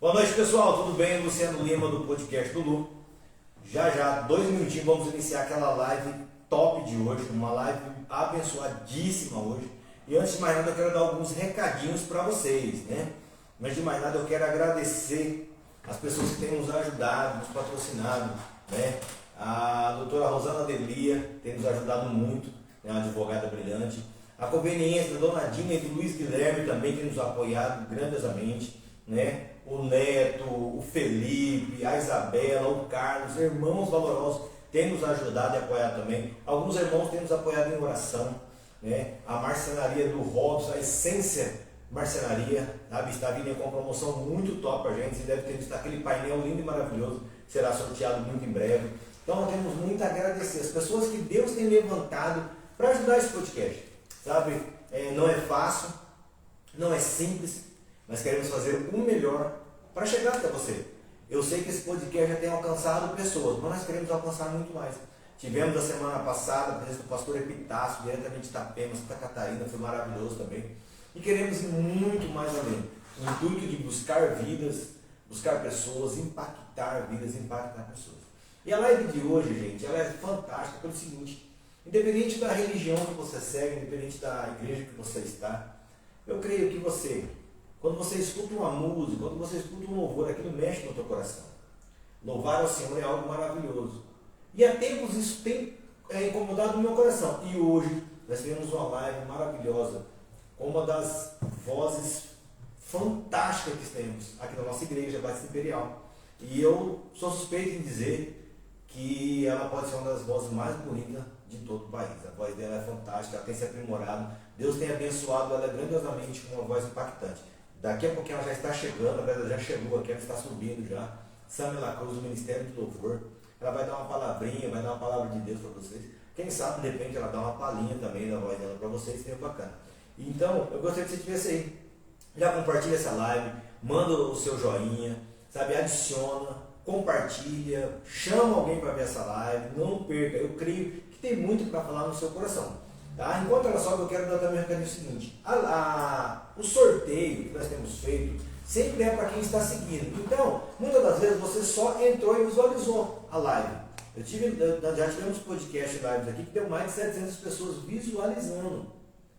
Boa noite, pessoal, tudo bem? Luciano Lima do podcast do Lu. Já, 2 minutinhos, vamos iniciar aquela live top de hoje, uma live abençoadíssima hoje. E antes de mais nada, eu quero dar alguns recadinhos para vocês, né? Antes de mais nada, eu quero agradecer as pessoas que têm nos ajudado, nos patrocinado, né? A doutora Rosana Delia tem nos ajudado muito, é uma advogada brilhante. A conveniência da Dona Dina e do Luiz Guilherme também tem nos apoiado grandiosamente, né? O Neto, o Felipe, a Isabela, o Carlos, irmãos valorosos têm nos ajudado e apoiado também. Alguns irmãos têm nos apoiado em oração, né? A marcenaria do Robson, a Essência Marcenaria, sabe? Está vindo com uma promoção muito top para a gente. Você deve ter visto aquele painel lindo e maravilhoso, será sorteado muito em breve. Então nós temos muito a agradecer as pessoas que Deus tem levantado para ajudar esse podcast, sabe? Não é fácil, não é simples. Nós queremos fazer o melhor para chegar até você. Eu sei que esse podcast já tem alcançado pessoas, mas nós queremos alcançar muito mais. Tivemos a semana passada a presença do pastor Epitácio, diretamente de Itapema, Santa Catarina, foi maravilhoso também. E queremos ir muito mais além. O intuito de buscar vidas, buscar pessoas, impactar vidas, impactar pessoas. E a live de hoje, gente, ela é fantástica pelo seguinte: independente da religião que você segue, independente da igreja que você está, eu creio que você, quando você escuta uma música, quando você escuta um louvor, aquilo mexe no teu coração. Louvar ao Senhor é algo maravilhoso. E há tempos isso tem incomodado o meu coração. E hoje nós tivemos uma live maravilhosa com uma das vozes fantásticas que temos aqui na nossa igreja, a Batista Imperial. E eu sou suspeito em dizer que ela pode ser uma das vozes mais bonitas de todo o país. A voz dela é fantástica, ela tem se aprimorado. Deus tem abençoado ela grandiosamente com uma voz impactante. Daqui a pouquinho ela já está chegando, na verdade já chegou aqui, ela está subindo já. Samela Cruz, do Ministério de Louvor. Ela vai dar uma palavrinha, vai dar uma palavra de Deus para vocês. Quem sabe, de repente, ela dá uma palhinha também da voz dela para vocês, seria bacana. Então, eu gostaria que você estivesse aí. Já compartilha essa live, manda o seu joinha, sabe? Adiciona, compartilha, chama alguém para ver essa live, não perca. Eu creio que tem muito para falar no seu coração. Tá? Enquanto ela sobe, eu quero dar também um recadinho seguinte: o sorteio que nós temos feito sempre é para quem está seguindo. Então, muitas das vezes você só entrou e visualizou a live. Já tivemos podcast lives aqui que deu mais de 700 pessoas visualizando,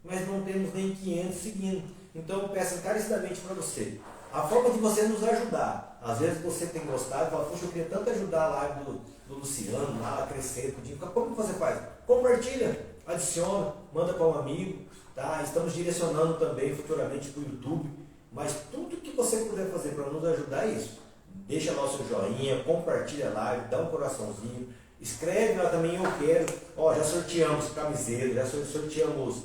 mas não temos nem 500 seguindo. Então eu peço encarecidamente para você, a forma de você nos ajudar. Às vezes você tem gostado e fala: puxa, eu queria tanto ajudar a live do Luciano, lá a crescer. Como você faz? Compartilha, adiciona, manda para um amigo. Tá? Estamos direcionando também futuramente para o YouTube. Mas tudo que você puder fazer para nos ajudar é isso. Deixa lá o seu joinha, compartilha a live, dá um coraçãozinho. Escreve lá também: eu quero. Já sorteamos camiseta, já sorteamos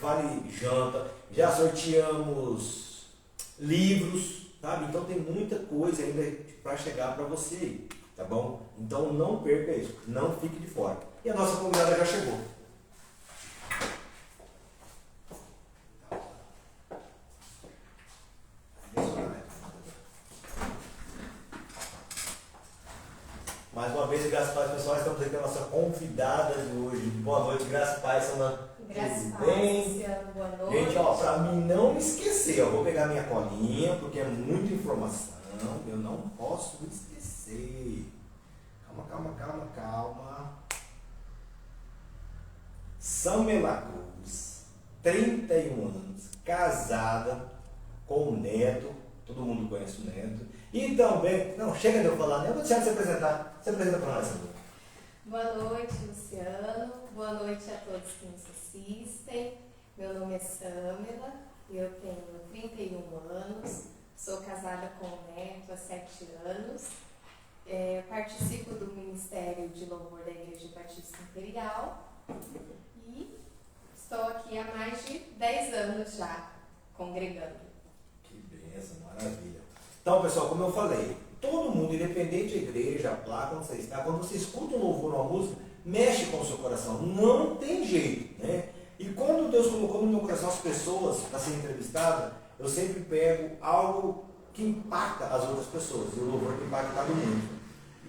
vale janta, já sorteamos livros, sabe? Então tem muita coisa ainda para chegar para você aí, tá bom? Então não perca isso, não fique de fora. E a nossa convidada já chegou. Mais uma vez, graças a Deus, pessoal, estamos aqui com a nossa convidada de hoje. Boa noite, graças a Deus, Sandra. Graças a Deus, boa noite. Gente, para mim não me esquecer, eu vou pegar minha colinha, porque é muita informação, eu não posso esquecer. Calma. Samela Cruz, 31 anos, casada com o Neto, todo mundo conhece o Neto. E também, não, chega de eu falar, né? Eu vou deixar de se apresentar. Se apresenta para nós, Sandra. Boa noite, Luciano. Boa noite a todos que nos assistem. Meu nome é Samela, eu tenho 31 anos, sou casada com o Neto há 7 anos. Participo do Ministério de Louvor da Igreja Batista Imperial e estou aqui há mais de 10 anos já, congregando. Que beleza, maravilha. Então, pessoal, como eu falei, todo mundo, independente da igreja, a placa, onde você está, quando você escuta um louvor ou uma música, mexe com o seu coração. Não tem jeito, né? E quando Deus colocou no meu coração as pessoas para serem entrevistadas, eu sempre pego algo que impacta as outras pessoas. E o louvor tem impactado muito.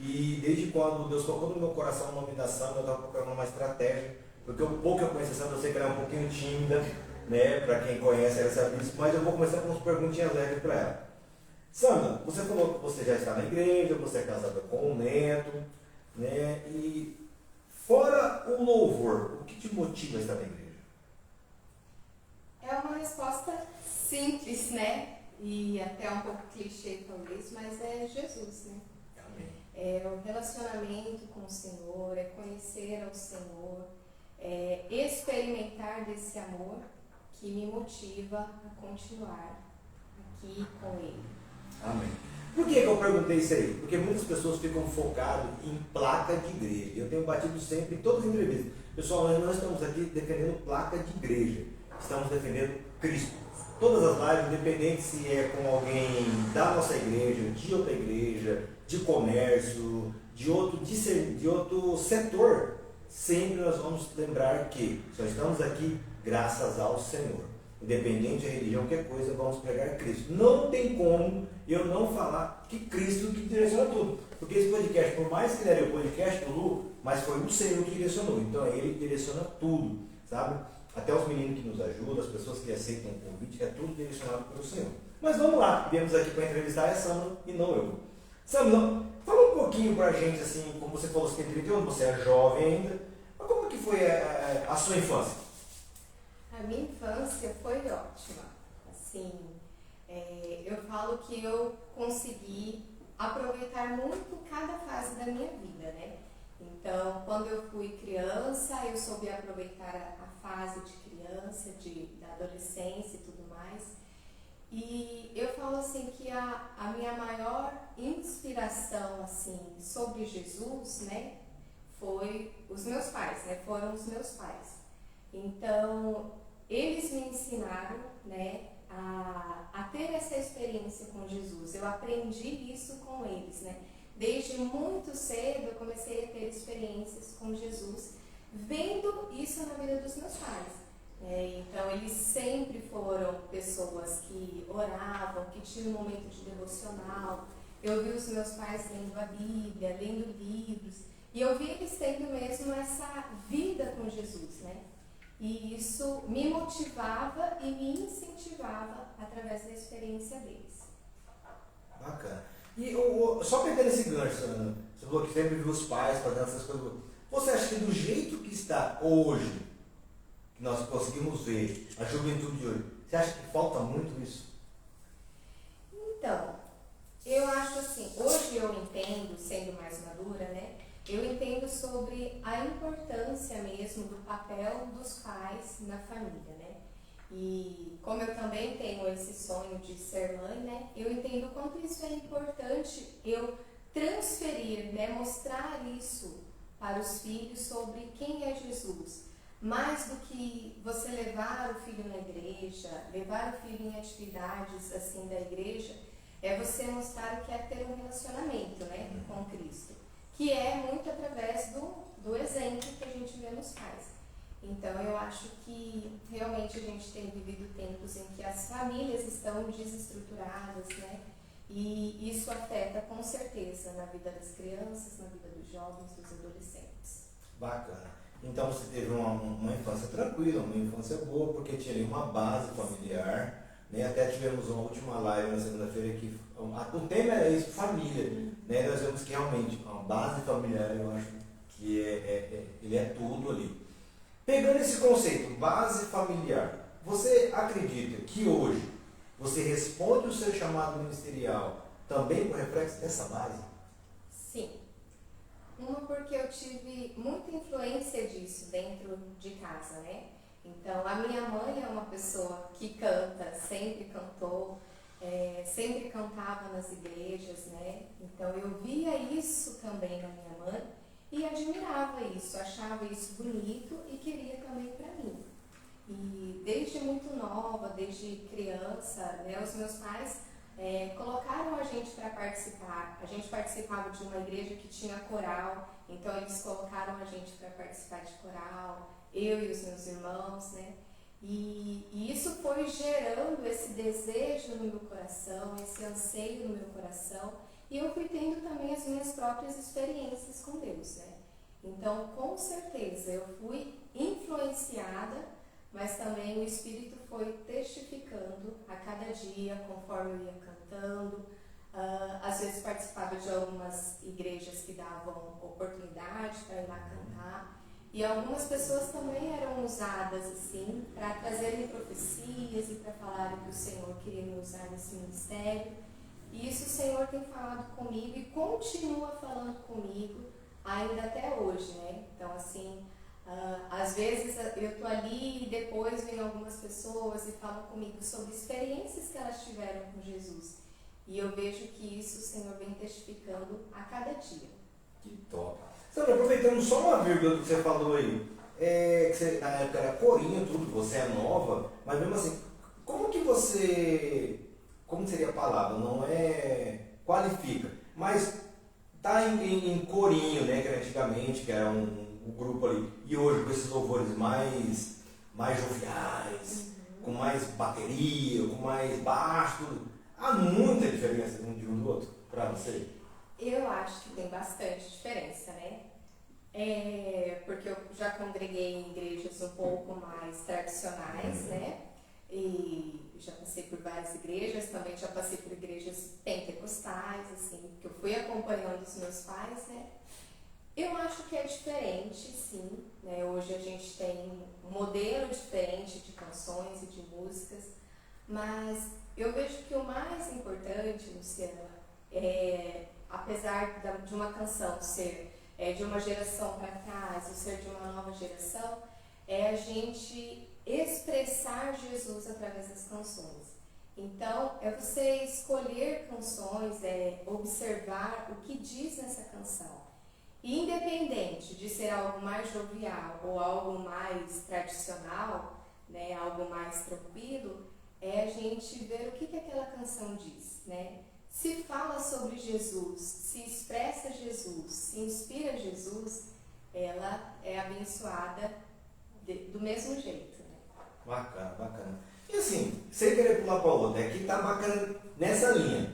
E desde quando Deus colocou no meu coração uma nominação, eu estava procurando uma estratégia, porque o pouco que eu conheço a Sandra, eu sei que ela é um pouquinho tímida, né? Para quem conhece, ela sabe disso, mas eu vou começar com umas perguntinhas leves para ela. Sandra, você falou que você já está na igreja, você é casada com um neto, né? E fora o louvor, o que te motiva a estar na igreja? É uma resposta simples, né? E até um pouco clichê talvez, mas é Jesus, né? Amém. É o relacionamento com o Senhor, é conhecer ao Senhor, é experimentar desse amor que me motiva a continuar aqui com Ele. Amém. Por que eu perguntei isso aí? Porque muitas pessoas ficam focadas em placa de igreja. Eu tenho batido sempre em todas as entrevistas. Pessoal, nós estamos aqui defendendo placa de igreja. Estamos defendendo Cristo. Todas as lives, independente se é com alguém da nossa igreja, de outra igreja, de comércio, de outro setor, sempre nós vamos lembrar que só estamos aqui graças ao Senhor. Independente da religião, qualquer coisa, vamos pregar Cristo. Não tem como eu não falar que Cristo que direciona tudo. Porque esse podcast, por mais que ele era o podcast do Lu, mas foi o Senhor que direcionou. Então ele direciona tudo, sabe? Até os meninos que nos ajudam, as pessoas que aceitam o convite, é tudo direcionado pelo Senhor. Mas vamos lá, viemos aqui para entrevistar a Sandra e não eu. Sandra, fala um pouquinho pra gente, assim, como você falou, você tem 31 anos, você é jovem ainda, mas como que foi a sua infância? A minha infância foi ótima. Assim, eu falo que eu consegui aproveitar muito cada fase da minha vida, né? Então, quando eu fui criança, eu soube aproveitar a fase de criança, da adolescência e tudo mais. E eu falo assim que a minha maior inspiração assim sobre Jesus, né, foi os meus pais, né? Foram os meus pais. Então, eles me ensinaram, né, a ter essa experiência com Jesus. Eu aprendi isso com eles, né? Desde muito cedo eu comecei a ter experiências com Jesus, vendo isso na vida dos meus pais. Então, eles sempre foram pessoas que oravam, que tinham um momento de devocional. Eu vi os meus pais lendo a Bíblia, lendo livros, e eu vi eles tendo mesmo essa vida com Jesus, né? E isso me motivava e me incentivava através da experiência deles. Bacana. E só pegando esse gancho, Sandra, você falou que sempre viu os pais fazendo essas coisas. Você acha que do jeito que está hoje, que nós conseguimos ver a juventude de hoje, você acha que falta muito isso? Então, eu acho assim, hoje eu entendo, sendo mais madura, né? Eu entendo sobre a importância mesmo do papel dos pais na família, né? E como eu também tenho esse sonho de ser mãe, né? Eu entendo o quanto isso é importante eu transferir, né? Mostrar isso para os filhos sobre quem é Jesus. Mais do que você levar o filho na igreja, levar o filho em atividades assim da igreja, é você mostrar o que é ter um relacionamento, né, com Cristo, que é muito através do exemplo que a gente vê nos pais. Então eu acho que realmente a gente tem vivido tempos em que as famílias estão desestruturadas, né, e isso afeta com certeza na vida das crianças, na vida dos jovens, dos adolescentes. Bacana. Então você teve uma infância tranquila, uma infância boa, porque tinha ali uma base familiar, né? Até tivemos uma última live na segunda-feira que o tema era isso, família, né? Nós vemos que realmente uma base familiar, eu acho que ele é tudo ali. Pegando esse conceito, base familiar, você acredita que hoje você responde o seu chamado ministerial também por reflexo dessa base? Sim. Uma porque eu tive muita influência disso dentro de casa, né? Então, a minha mãe é uma pessoa que canta, sempre cantou, sempre cantava nas igrejas, né? Então, eu via isso também na minha mãe e admirava isso, achava isso bonito e queria também para mim. E desde muito nova, desde criança, né, os meus pais colocaram a gente para participar. A gente participava de uma igreja que tinha coral, então eles colocaram a gente para participar de coral, eu e os meus irmãos, né? E isso foi gerando esse desejo no meu coração, esse anseio no meu coração, e eu fui tendo também as minhas próprias experiências com Deus, né? Então, com certeza, eu fui influenciada, mas também o Espírito foi testificando a cada dia, conforme eu ia cantando, Às vezes participava de algumas igrejas que davam oportunidade para ir lá cantar. E algumas pessoas também eram usadas assim para trazerem profecias e para falarem que o Senhor queria me usar nesse ministério. E isso o Senhor tem falado comigo e continua falando comigo ainda até hoje, né? Então assim, às vezes eu estou ali e depois vem algumas pessoas e falam comigo sobre experiências que elas tiveram com Jesus. E eu vejo que isso o Senhor vem testificando a cada dia. Que top. Sandra, aproveitando só uma vírgula do que você falou aí, que você, na época era corinho, tudo, você é nova, mas mesmo assim, como que você, como seria a palavra, não é qualifica, mas tá em corinho, né, que era antigamente, que era um grupo ali, e hoje com esses louvores mais joviais, com mais bateria, com mais baixo, tudo, há muita diferença de um do outro para você? Eu acho que tem bastante diferença, né? Porque eu já congreguei em igrejas um pouco mais tradicionais, né? E já passei por várias igrejas, também já passei por igrejas pentecostais, assim, que eu fui acompanhando os meus pais, né? Eu acho que é diferente, sim, né? Hoje a gente tem um modelo diferente de canções e de músicas, mas eu vejo que o mais importante, Luciana, apesar de uma canção ser de uma geração para trás, ou ser de uma nova geração, é a gente expressar Jesus através das canções. Então, é você escolher canções, observar o que diz nessa canção. E independente de ser algo mais jovial ou algo mais tradicional, né, algo mais tranquilo, é a gente ver o que aquela canção diz, né? Se fala sobre Jesus, se expressa Jesus, se inspira Jesus, ela é abençoada do mesmo jeito, né? Bacana, bacana. E assim, sem querer pular para outra, é que tá bacana nessa linha.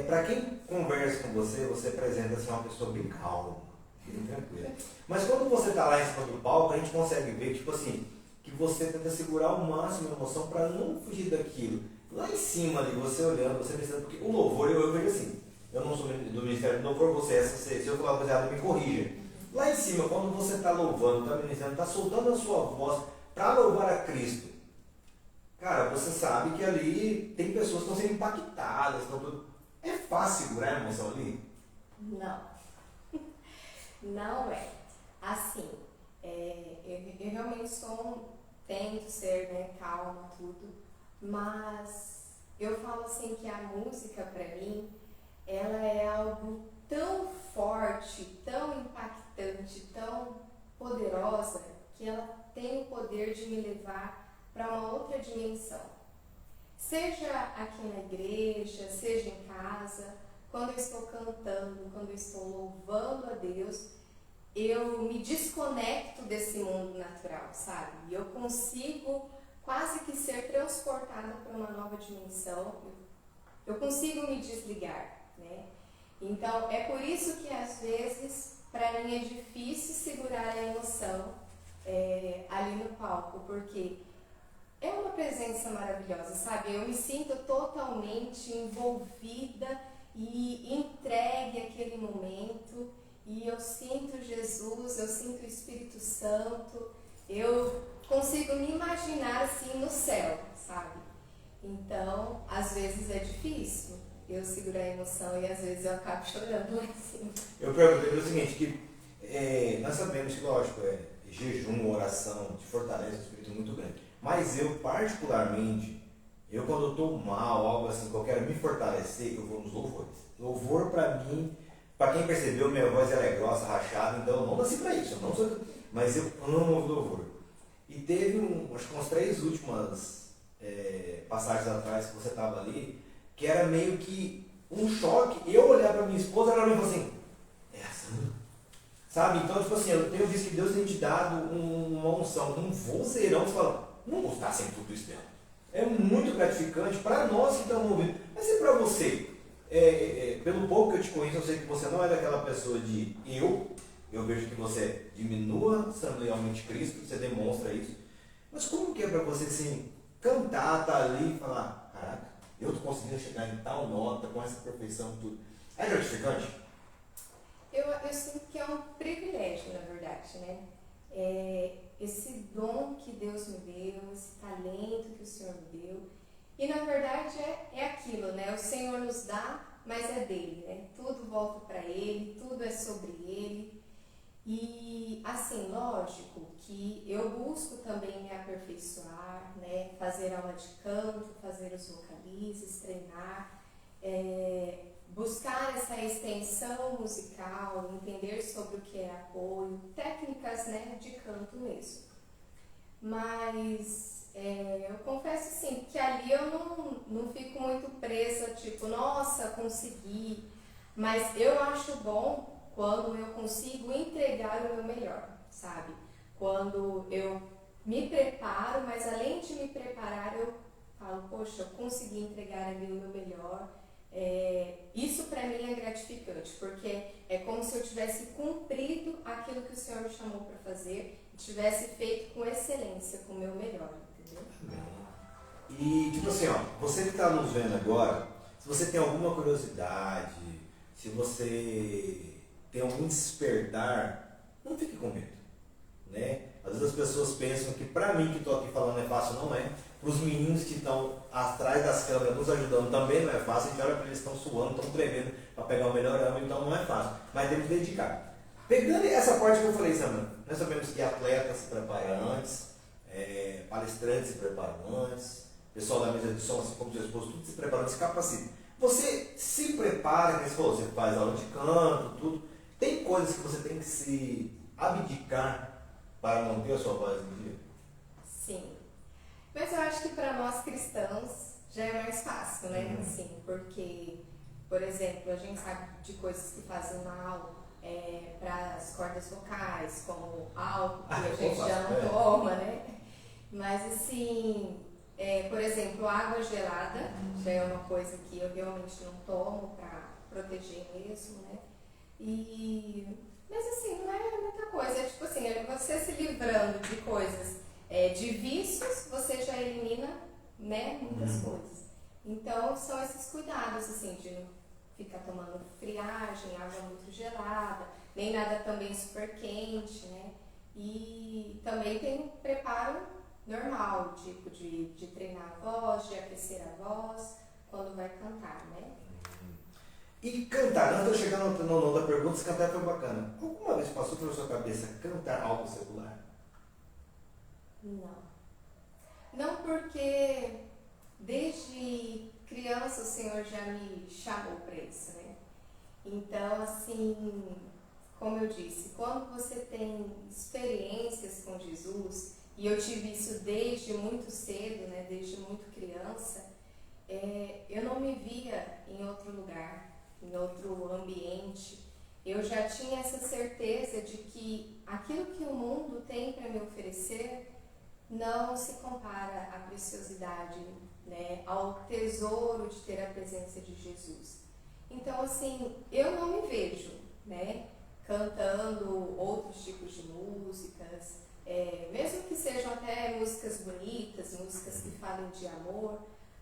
Para quem conversa com você, você apresenta assim, uma pessoa bem calma, bem tranquila. Mas quando você tá lá em cima do palco, a gente consegue ver, tipo assim, que você tenta segurar ao máximo a emoção para não fugir daquilo. Lá em cima ali, você olhando, você pensando, porque o louvor, eu vejo assim, eu não sou do Ministério do Louvor, se eu falar uma coisa errada, me corrija. Lá em cima, quando você está louvando, está ministrando, está soltando a sua voz para louvar a Cristo, cara, você sabe que ali tem pessoas que estão sendo impactadas, estão tudo. É fácil segurar a emoção ali? Não. Não é. Assim, eu realmente tento ser, né, calma, tudo. Mas eu falo assim que a música para mim, ela é algo tão forte, tão impactante, tão poderosa, que ela tem o poder de me levar para uma outra dimensão. Seja aqui na igreja, seja em casa, quando eu estou cantando, quando eu estou louvando a Deus, eu me desconecto desse mundo natural, sabe? E eu consigo quase que ser transportada para uma nova dimensão, eu consigo me desligar, né? Então, é por isso que às vezes, para mim é difícil segurar a emoção ali no palco, porque é uma presença maravilhosa, sabe? Eu me sinto totalmente envolvida e entregue àquele momento, e eu sinto Jesus, eu sinto o Espírito Santo, eu consigo me imaginar assim no céu, sabe? Então, às vezes é difícil eu segurar a emoção e às vezes eu acabo chorando lá em cima. Eu perguntei o seguinte, que nós sabemos que, lógico, jejum, oração, te fortalece o espírito muito grande. Mas eu, particularmente, quando eu estou mal, algo assim, que eu quero me fortalecer, eu vou nos louvores. Louvor, para mim, para quem percebeu, minha voz ela é grossa, rachada, então eu não nasci para isso, eu não sou, mas eu amo o louvor. E teve, acho que umas 3 últimas passagens atrás que você estava ali, que era meio que um choque. Eu olhar para minha esposa, ela me falou assim, é a Sandra? Sabe? Então, tipo assim, eu tenho visto que Deus tem te dado uma unção, um vozeirão, você fala, não vou estar sem tudo isso dentro. É muito gratificante para nós que estamos ouvindo. Mas e para você? Pelo pouco que eu te conheço, eu sei que você não é daquela pessoa de eu vejo que você diminua semelhantemente Cristo, você demonstra isso. Mas como que é para você assim, cantar, estar ali e falar, caraca, eu tô conseguindo chegar em tal nota, com essa perfeição, tudo. É gratificante? Eu sinto que é um privilégio, na verdade, né? Esse dom que Deus me deu, esse talento que o Senhor me deu. E na verdade é aquilo, né? O Senhor nos dá, mas é dele, né? Tudo volta para ele, tudo é sobre ele. E assim, lógico que eu busco também me aperfeiçoar, né? Fazer aula de canto, fazer os vocalizes, treinar, buscar essa extensão musical, entender sobre o que é apoio, técnicas, né, de canto mesmo. Mas eu confesso assim, que ali eu não fico muito presa, tipo, nossa, consegui. Mas eu acho bom quando eu consigo entregar o meu melhor, sabe? Quando eu me preparo, mas além de me preparar, eu falo, poxa, eu consegui entregar ali o meu melhor. Isso para mim é gratificante, porque é como se eu tivesse cumprido aquilo que o Senhor me chamou para fazer e tivesse feito com excelência, com o meu melhor, entendeu? E tipo assim, ó, você que está nos vendo agora, se você tem alguma curiosidade, se você tem algum despertar, não fique com medo, né? Às vezes as pessoas pensam que para mim que estou aqui falando é fácil, não é. Para os meninos que estão atrás das câmeras nos ajudando também não é fácil. A gente olha para eles, estão suando, estão tremendo para pegar o melhor ângulo, então não é fácil. Mas temos que dedicar. Pegando essa parte que eu falei, Samara, nós sabemos que atletas se preparam antes, palestrantes se preparam antes, pessoal da mesa de som, assim como seu esposo, tudo se prepara, se capacita. Você se prepara, né? Você faz aula de canto, tudo. Tem coisas que você tem que se abdicar para manter a sua voz no dia? Sim. Mas eu acho que para nós cristãos já é mais fácil, né? Assim, porque, por exemplo, a gente sabe de coisas que fazem mal para as cordas vocais, como álcool, que a gente já não toma, né? Mas assim, por exemplo, água gelada já é uma coisa que eu realmente não tomo para proteger mesmo, né? Mas assim, não é muita coisa, é tipo assim, você se livrando de coisas, de vícios, você já elimina, né, muitas coisas. Então são esses cuidados, assim, de não ficar tomando friagem, água muito gelada, nem nada também super quente, né? E também tem um preparo normal, tipo de treinar a voz, de aquecer a voz quando vai cantar, né? E cantar, antes de eu chegar no da pergunta, se cantar foi bacana. Alguma vez passou pela sua cabeça cantar algo secular? Não. Não, porque desde criança o Senhor já me chamou para isso, né? Então, assim, como eu disse, quando você tem experiências com Jesus, e eu tive isso desde muito cedo, né? Desde muito criança, eu não me via em outro lugar, em outro ambiente. Eu já tinha essa certeza de que aquilo que o mundo tem para me oferecer não se compara à preciosidade, né, ao tesouro de ter a presença de Jesus. Então, assim, eu não me vejo, né, cantando outros tipos de músicas, mesmo que sejam até músicas bonitas, músicas que falem de amor,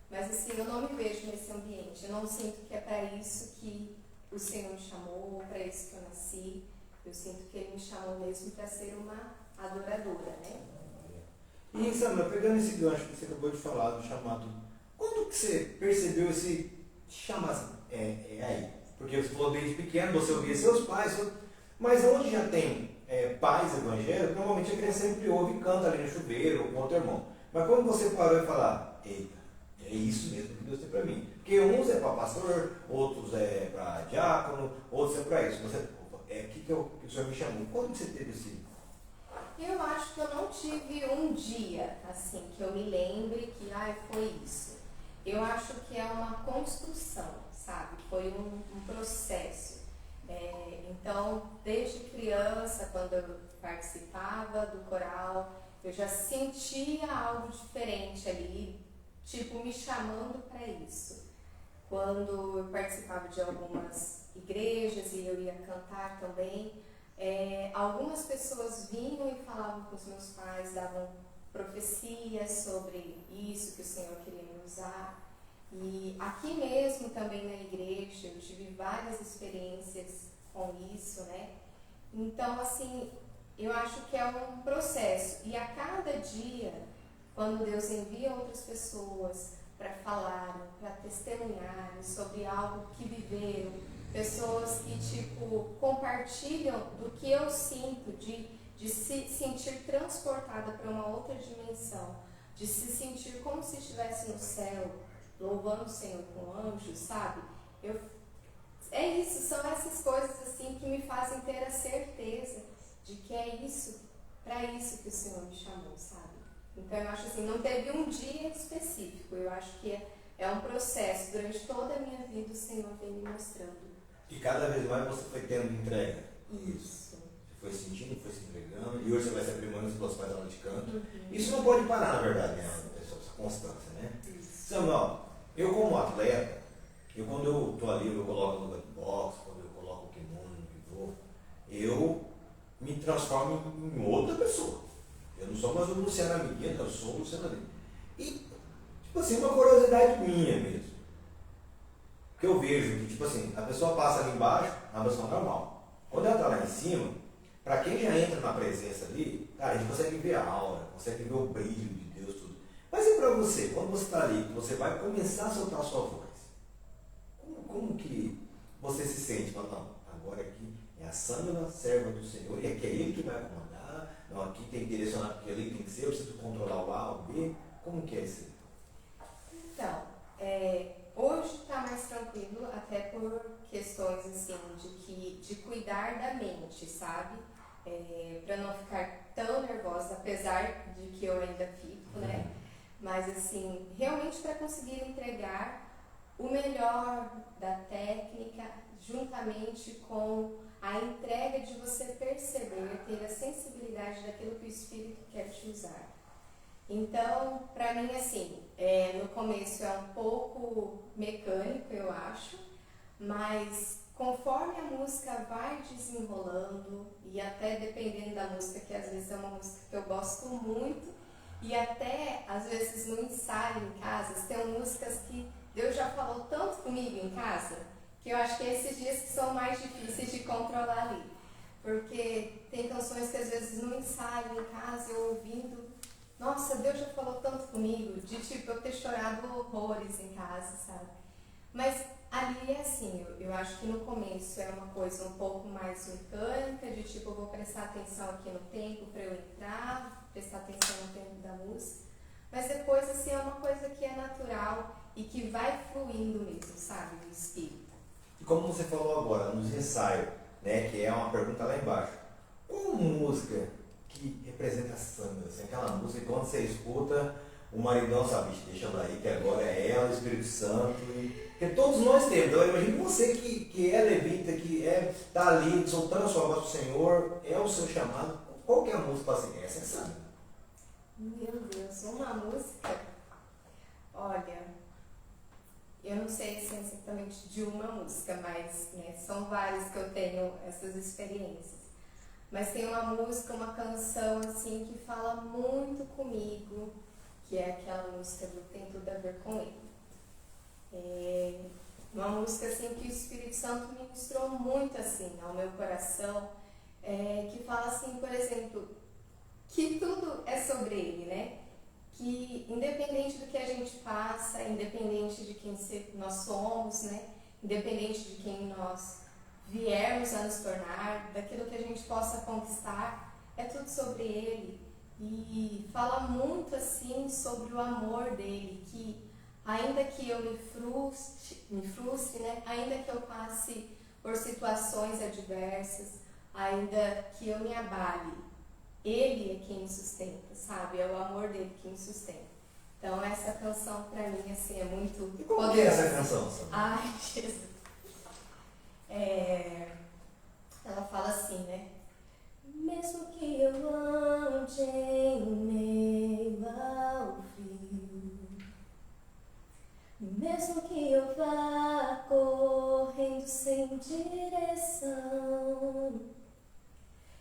mas assim, eu não me vejo nesse ambiente. Eu não sinto que é para isso que o Senhor me chamou, para isso que eu nasci. Eu sinto que Ele me chamou mesmo para ser uma adoradora, né? E, Samara, pegando esse gancho que você acabou de falar do chamado, quando que você percebeu esse chamado aí? Porque você falou desde pequeno, você ouvia seus pais, mas onde já tem pais evangélicos, normalmente a criança sempre ouve e canta ali no chuveiro ou com outro irmão. Mas quando você parou e falar, eita, é isso mesmo que Deus tem para mim. Porque uns é para pastor, outros é para diácono, outros é para isso. Que o Senhor me chamou. Quando você teve esse? Eu acho que eu não tive um dia, assim, que eu me lembre que, foi isso. Eu acho que é uma construção, sabe? Foi um processo. Então, desde criança, quando eu participava do coral, eu já sentia algo diferente ali, tipo, me chamando para isso. Quando eu participava de algumas igrejas e eu ia cantar também, algumas pessoas vinham e falavam com os meus pais, davam profecias sobre isso que o Senhor queria me usar. E aqui mesmo também na igreja eu tive várias experiências com isso, né? Então, assim, eu acho que é um processo. E a cada dia, quando Deus envia outras pessoas para falarem, para testemunharem sobre algo que viveram, pessoas que, tipo, compartilham do que eu sinto, de se sentir transportada para uma outra dimensão, de se sentir como se estivesse no céu, louvando o Senhor com anjos, sabe? É isso, são essas coisas assim que me fazem ter a certeza de que é isso, para isso que o Senhor me chamou, sabe? Então eu acho assim, não teve um dia específico, eu acho que é um processo, durante toda a minha vida o Senhor vem me mostrando. E cada vez mais você foi tendo entrega. Isso. Você foi sentindo, foi se entregando, e hoje você vai se aprimorando pelas suas aula de canto. Isso não pode parar, na verdade, né? Essa constância, né? Isso. Samuel, eu como atleta, quando eu estou ali, eu coloco no box, quando eu coloco o kimono, no pivô, eu me transformo em outra pessoa. Eu não sou mais o Luciano Amiguinho, eu sou o Luciano Amiguinho. E, tipo assim, uma curiosidade minha mesmo. Que eu vejo que, tipo assim, a pessoa passa ali embaixo, a pessoa normal. Quando ela está lá em cima, para quem já entra na presença ali, cara, a gente consegue ver a aura, consegue ver o brilho de Deus, tudo. Mas e para você, quando você está ali, que você vai começar a soltar a sua voz, como que você se sente? Fala, não, agora aqui é a Sâmela, serva do Senhor, e aqui é Ele que vai comandar, não, aqui tem que direcionar porque ali tem que ser, eu preciso controlar o A, o B, como que é isso? Então, hoje está mais tranquilo, até por questões assim, de cuidar da mente, sabe? Para não ficar tão nervosa, apesar de que eu ainda fico, né? Mas assim, realmente para conseguir entregar o melhor da técnica, juntamente com a entrega de você perceber, ter a sensibilidade daquilo que o Espírito quer te usar. Então, para mim, assim, no começo é um pouco mecânico, eu acho, mas conforme a música vai desenrolando, e até dependendo da música, que às vezes é uma música que eu gosto muito, e até às vezes no ensaio em casa, tem músicas que Deus já falou tanto comigo em casa, que eu acho que esses dias que são mais difíceis de controlar ali. Porque tem canções que às vezes no ensaio em casa eu ouvindo, nossa, Deus já falou tanto comigo, de tipo eu ter chorado horrores em casa, sabe? Mas ali é assim, eu acho que no começo é uma coisa um pouco mais mecânica, de tipo eu vou prestar atenção aqui no tempo para eu entrar, prestar atenção no tempo da música. Mas depois assim é uma coisa que é natural e que vai fluindo mesmo, sabe, do espírito. E como você falou agora, nos ensaios, né, que é uma pergunta lá embaixo, qual música que representa a Sâmela? Assim, aquela música que quando você escuta, o maridão sabe, deixa ela aí, que agora é ela, o Espírito Santo. Porque todos nós temos. Então, imagine você que é levita, que está ali soltando a sua voz para o Senhor, é o seu chamado. Qual que é a música assim? Essa é Sâmela. Meu Deus, uma música? Olha, eu não sei assim, exatamente de uma música, mas né, são várias que eu tenho essas experiências. Mas tem uma música, uma canção assim que fala muito comigo, que é aquela música do Tem Tudo a Ver com Ele. É uma música assim que o Espírito Santo ministrou muito assim ao meu coração, que fala assim, por exemplo, que tudo é sobre Ele, né? Que independente do que a gente passa, independente de quem nós somos, né? Independente de quem nós viermos a nos tornar, daquilo que a gente possa conquistar, é tudo sobre Ele. E fala muito assim sobre o amor dele, que ainda que eu me frustre, né? Ainda que eu passe por situações adversas, ainda que eu me abale, Ele é quem me sustenta, sabe? É o amor dele que me sustenta. Então essa canção pra mim assim, é muito E como que é essa canção, Sâmela? Ai, Jesus. Ela fala assim, né? Mesmo que eu ande em meio ao frio, mesmo que eu vá correndo sem direção,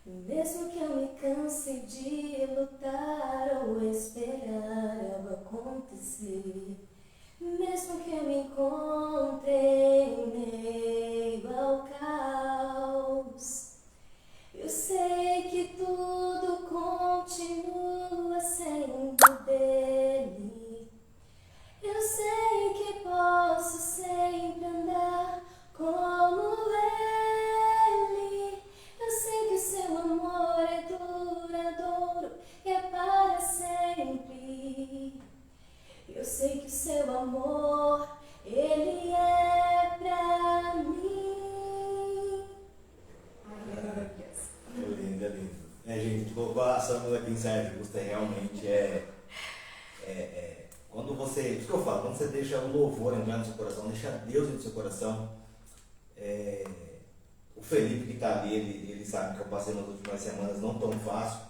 mesmo que eu me canse de lutar ou esperar algo acontecer, Mesmo que eu me encontre em meio ao caos, eu sei que tudo continua sendo dele. Eu sei que posso sempre andar como ele. Eu sei que o seu amor é duradouro e é para sempre. Eu sei que o seu amor, ele é pra mim. Ai, meu Deus. É lindo, é lindo. Gente, a gente colocou a Samela aqui em Saia Justa, realmente quando você, isso que eu falo, quando você deixa o louvor entrar no seu coração, deixa Deus no seu coração, o Felipe que está ali, ele sabe que eu passei nas últimas semanas não tão fácil,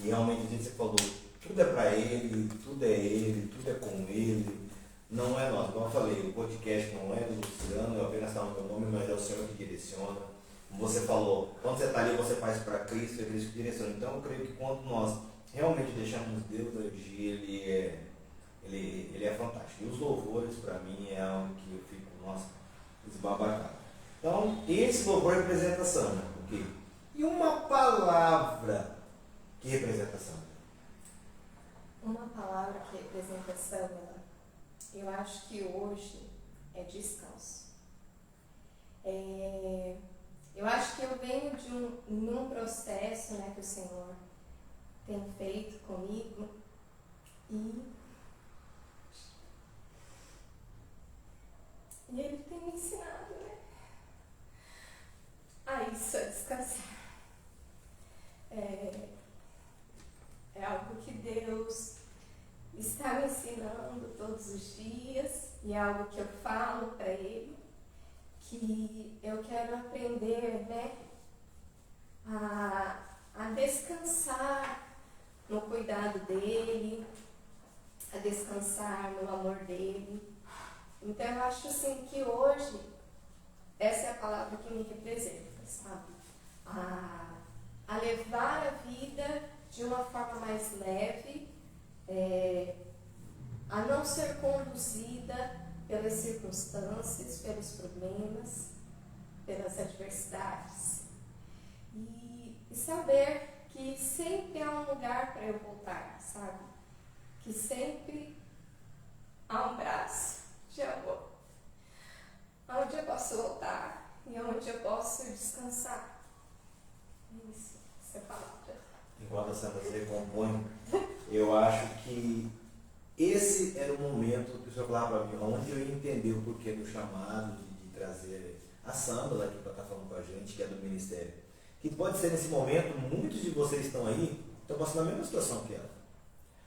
e realmente o que você falou, tudo é para ele, tudo é com ele, não é nós. Como eu falei, o podcast não é do Luciano, eu apenas está no meu nome, mas é o Senhor que direciona. Como você falou, quando você está ali, você faz para Cristo, é Cristo que direciona. Então eu creio que quando nós realmente deixamos Deus agir, ele é fantástico. E os louvores, para mim, é algo que eu fico, nossa, esbabacado. Então, esse louvor representa a Sandra, o quê? E uma palavra que representa a Sandra? Uma palavra que representa Samela, eu acho que hoje é descanso. Eu acho que eu venho de um processo, né, que o Senhor tem feito comigo e Ele tem me ensinado, né, a isso, a descansar. É algo que Deus está me ensinando todos os dias e é algo que eu falo para Ele, que eu quero aprender, né, a descansar no cuidado dEle, a descansar no amor dEle. Então eu acho assim que hoje essa é a palavra que me representa, sabe? A levar a vida de uma forma mais leve, a não ser conduzida pelas circunstâncias, pelos problemas, pelas adversidades. E saber que sempre há um lugar para eu voltar, sabe? Que sempre há um braço de amor, onde eu posso voltar e onde eu posso descansar. Isso, essa é a palavra. Enquanto a Sandra se recompõe, eu acho que esse era o momento que o senhor falava para mim, onde eu ia entender o porquê do chamado de trazer a Sandra aqui para estar falando com a gente, que é do ministério. Que pode ser nesse momento, muitos de vocês estão aí, estão passando a mesma situação que ela.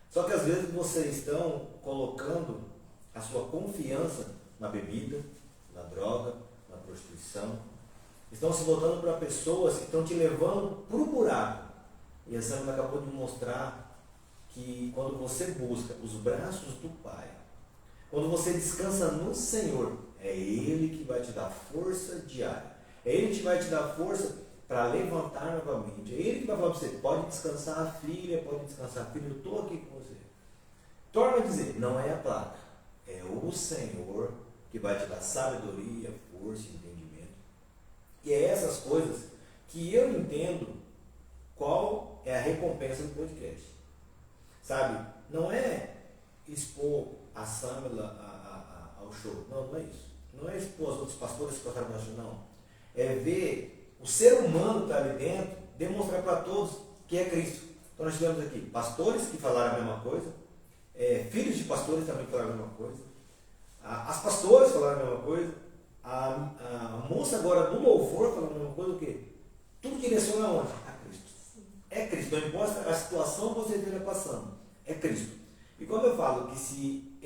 Só que às vezes vocês estão colocando a sua confiança na bebida, na droga, na prostituição. Estão se voltando para pessoas que estão te levando para o buraco. E a Sandra acabou de mostrar que quando você busca os braços do Pai, quando você descansa no Senhor, é Ele que vai te dar força diária. É Ele que vai te dar força para levantar novamente. É Ele que vai falar para você, pode descansar, filha, eu estou aqui com você. Torna a dizer, não é a placa, é o Senhor que vai te dar sabedoria, força e entendimento. E é essas coisas que eu entendo qual é a recompensa do podcast. Sabe, não é expor a Samela ao show, não é isso. Não é expor os outros pastores que passaram no show, não. É ver o ser humano que está ali dentro, demonstrar para todos que é Cristo. Então nós tivemos aqui pastores que falaram a mesma coisa, filhos de pastores também falaram a mesma coisa, as pastoras falaram a mesma coisa, a moça agora do louvor falando a mesma coisa, o quê? Tudo direciona aonde? A Cristo. É Cristo, não importa a situação que você esteja passando, é Cristo. E quando eu falo que se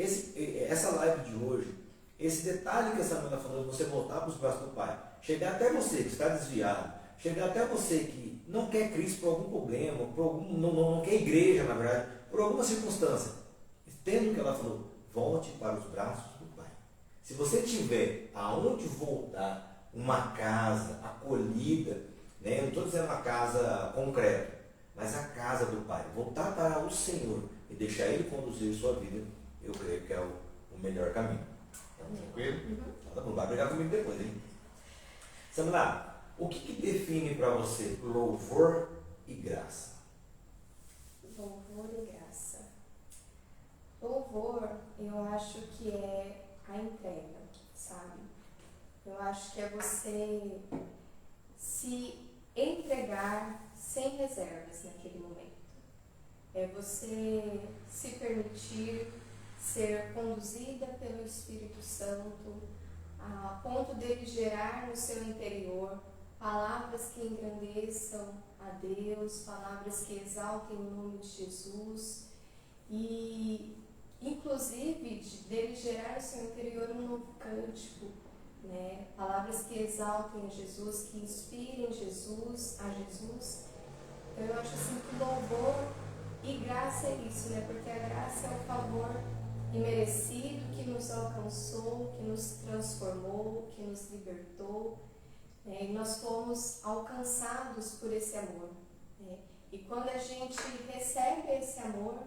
essa live de hoje, esse detalhe que essa menina falou, você voltar para os braços do Pai, chegar até você que está desviado, chegar até você que não quer Cristo por algum problema, não quer igreja, na verdade, por alguma circunstância, entendo o que ela falou, volte para os braços do Pai. Se você tiver aonde voltar, uma casa acolhida, né? Eu não estou dizendo uma casa concreta, mas a casa do Pai, voltar para o Senhor e deixar Ele conduzir sua vida, eu creio que é o melhor caminho. Então, tranquilo? Uhum. Então, tá bom, vai brigar comigo depois, hein? Samila, o que define para você louvor e graça? Louvor e graça. Louvor, eu acho que é a entrega, sabe? Eu acho que é você se entregar sem reservas naquele momento. É você se permitir ser conduzida pelo Espírito Santo a ponto dele gerar no seu interior palavras que engrandeçam a Deus, palavras que exaltem o nome de Jesus e, inclusive, dele gerar no seu interior um novo cântico, né? Palavras que exaltem a Jesus, que inspirem Jesus, a Jesus. Então eu acho assim que louvor e graça é isso, né? Porque a graça é o favor imerecido que nos alcançou, que nos transformou, que nos libertou, né? E nós fomos alcançados por esse amor, né? E quando a gente recebe esse amor,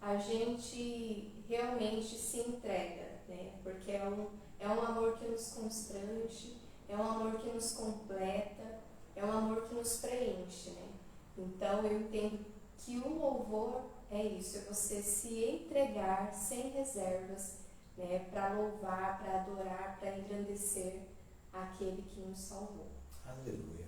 a gente realmente se entrega, né? Porque é um amor que nos constrange, é um amor que nos completa, é um amor que nos preenche, né? Então eu entendo que o louvor é isso, é você se entregar sem reservas, né? Para louvar, para adorar, para engrandecer aquele que nos salvou. Aleluia.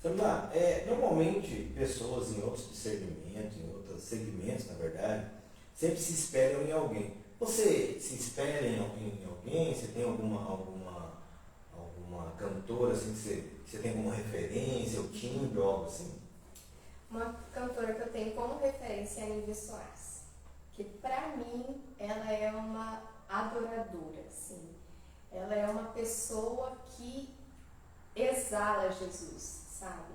Samila, normalmente pessoas em outros discernimentos, em outros segmentos, na verdade, sempre se espelham em alguém. Você se espelha em alguém? Você tem alguma cantora assim, que você tem como referência, o timbre ou algo assim? Uma cantora que eu tenho como referência é a Nívia Soares, que para mim ela é uma adoradora, assim. Ela é uma pessoa que exala Jesus, sabe?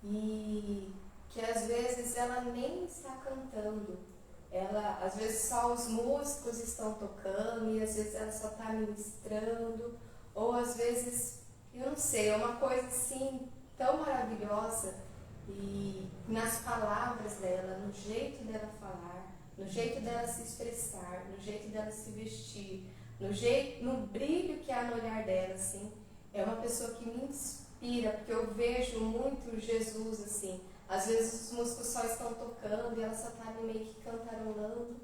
E que às vezes ela nem está cantando, às vezes só os músicos estão tocando e às vezes ela só está ministrando, ou às vezes, eu não sei, é uma coisa assim tão maravilhosa e nas palavras dela, no jeito dela falar, no jeito dela se expressar, no jeito dela se vestir, no brilho que há no olhar dela, assim, é uma pessoa que me inspira, porque eu vejo muito Jesus, assim. Às vezes os músicos só estão tocando e ela só está ali meio que cantarolando.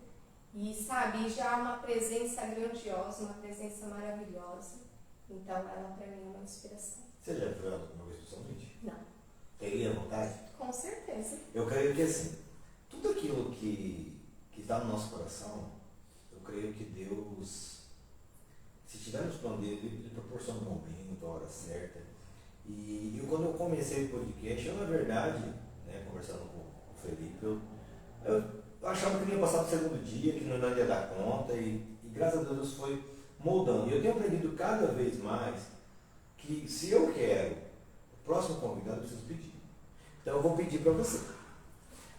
E sabe, já há uma presença grandiosa, uma presença maravilhosa. Então ela para mim é uma inspiração. Você já viu ela alguma vez pessoalmente? Não. Teria vontade? Com certeza. Eu creio que assim, tudo aquilo que está no nosso coração, eu creio que Deus, se tiver nos planos dele, ele proporciona um momento, a hora certa. E quando eu comecei o podcast, eu na verdade, né, conversando com o Felipe, eu achava que não ia passar do segundo dia, que não ia dar conta, e graças a Deus foi moldando. E eu tenho aprendido cada vez mais que se eu quero o próximo convidado, eu preciso pedir. Então eu vou pedir para você.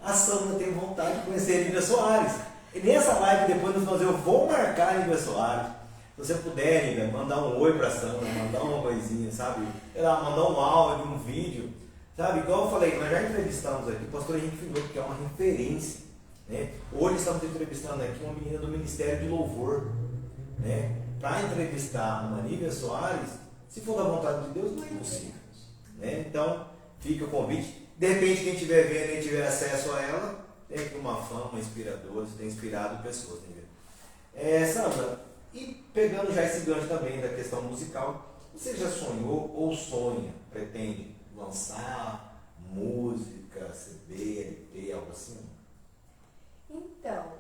A Sandra tem vontade de conhecer a Nívia Soares. E nessa live, depois no final, eu vou marcar a Nívia Soares. Se você puder, Nívia, mandar um oi para a Sandra, mandar uma coisinha, sabe? Mandar um áudio, um vídeo. Sabe? Igual eu falei, nós já entrevistamos aqui o pastor Henrique Finoto, que é uma referência. Né? Hoje estamos entrevistando aqui uma menina do Ministério de Louvor. Né? Para entrevistar uma Nívia Soares, se for da vontade de Deus, não é impossível. Né? Então, fica o convite. De repente, quem estiver vendo e tiver acesso a ela, tem aqui uma fama inspiradora, tem inspirado pessoas. Né? Sandra, e pegando já esse gancho também da questão musical, você já sonhou ou sonha, pretende lançar música, CD, LP, algo assim? Então,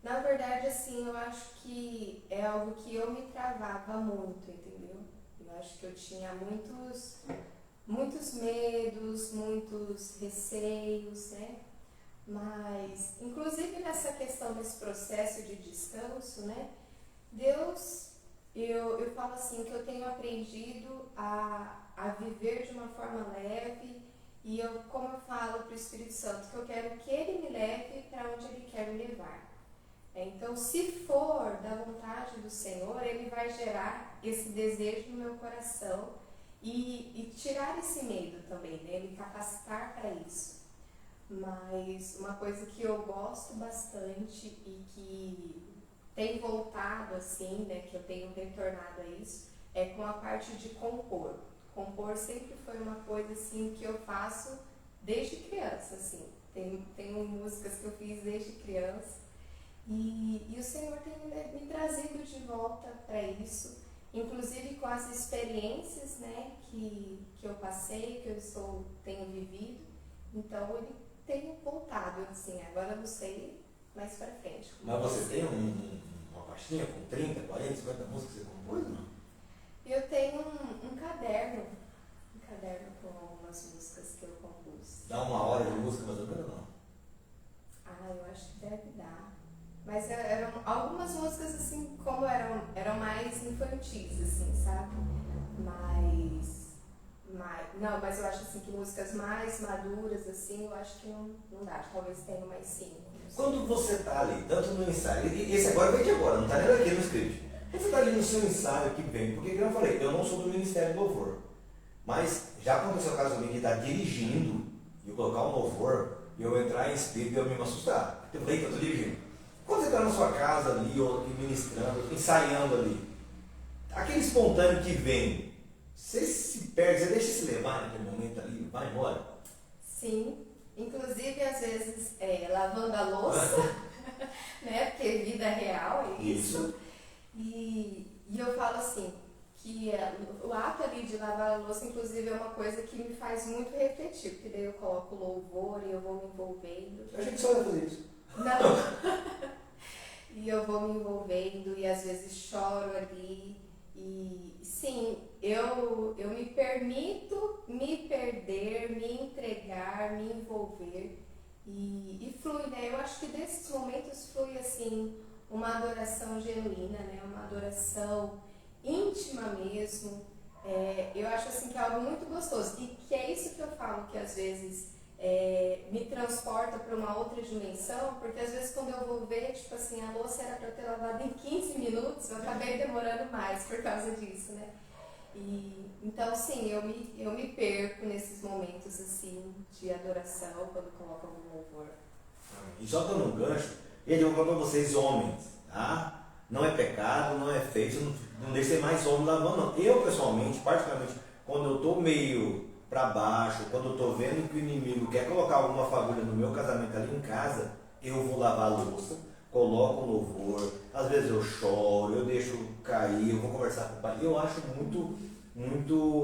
na verdade, assim, eu acho que é algo que eu me travava muito, entendeu? Eu acho que eu tinha muitos medos, muitos receios, né? Mas, inclusive nessa questão desse processo de descanso, né? Deus, eu falo assim, que eu tenho aprendido a viver de uma forma leve e como eu falo para o Espírito Santo, que eu quero que Ele me leve para onde Ele quer me levar. Então, se for da vontade do Senhor, Ele vai gerar esse desejo no meu coração e tirar esse medo também, né? Me capacitar para isso. Mas uma coisa que eu gosto bastante e que tem voltado assim, né, que eu tenho retornado a isso, é com a parte de compor. Compor sempre foi uma coisa assim que eu faço desde criança, assim. Tenho músicas que eu fiz desde criança e o Senhor tem me trazido de volta para isso, inclusive com as experiências, né, que eu passei, que tenho vivido. Então ele tem voltado, assim, agora eu não sei mais para frente. Mas você tem uma pastinha com 30, 40, 50 músicas que você compôs, não? Eu tenho um caderno com algumas músicas que eu compus. Dá uma hora de música mais ou menos, não? Ah, eu acho que deve dar. Mas eram algumas músicas assim, como eram mais infantis, assim, sabe? Mas eu acho assim que músicas mais maduras, assim, eu acho que não dá. Talvez tenha mais 5. Quando você está ali, tanto no ensaio, e esse agora vem de agora, não está nem aqui no script. Quando você está ali no seu ensaio que vem, porque como eu falei, eu não sou do Ministério do Louvor, mas já aconteceu o caso comigo de estar dirigindo e eu colocar um louvor e eu entrar em espírito e eu me assustar. Eu falei que eu estou dirigindo. Quando você está na sua casa ali, ou ministrando, ensaiando ali, aquele espontâneo que vem, você se perde, você deixa se levar naquele momento ali, vai embora. Sim, inclusive às vezes lavando a louça, né? Porque vida real é isso. E eu falo assim, que o ato ali de lavar a louça, inclusive, é uma coisa que me faz muito refletir, porque daí eu coloco louvor e eu vou me envolvendo. Eu achei que só ia fazer isso. Não. E eu vou me envolvendo e às vezes choro ali. E sim, eu me permito me perder, me entregar, me envolver e flui, né? Eu acho que desses momentos flui assim uma adoração genuína, né? Uma adoração íntima mesmo. Eu acho assim que é algo muito gostoso e que é isso que eu falo, que às vezes me transporta para uma outra dimensão, porque às vezes quando eu vou ver, tipo assim, a louça era para eu ter lavado em 15 minutos, eu acabei demorando mais por causa disso, né? Então sim, eu me perco nesses momentos assim de adoração quando coloco algum louvor. E só dando um gancho, eu vou falar para vocês, homens, tá? Não é pecado, não é feito, não deixa ser mais homem lavando, não. Eu, pessoalmente, particularmente, quando eu estou meio para baixo, quando eu estou vendo que o inimigo quer colocar alguma fagulha no meu casamento ali em casa, eu vou lavar a louça, coloco um louvor, às vezes eu choro, eu deixo cair, eu vou conversar com o pai. Eu acho muito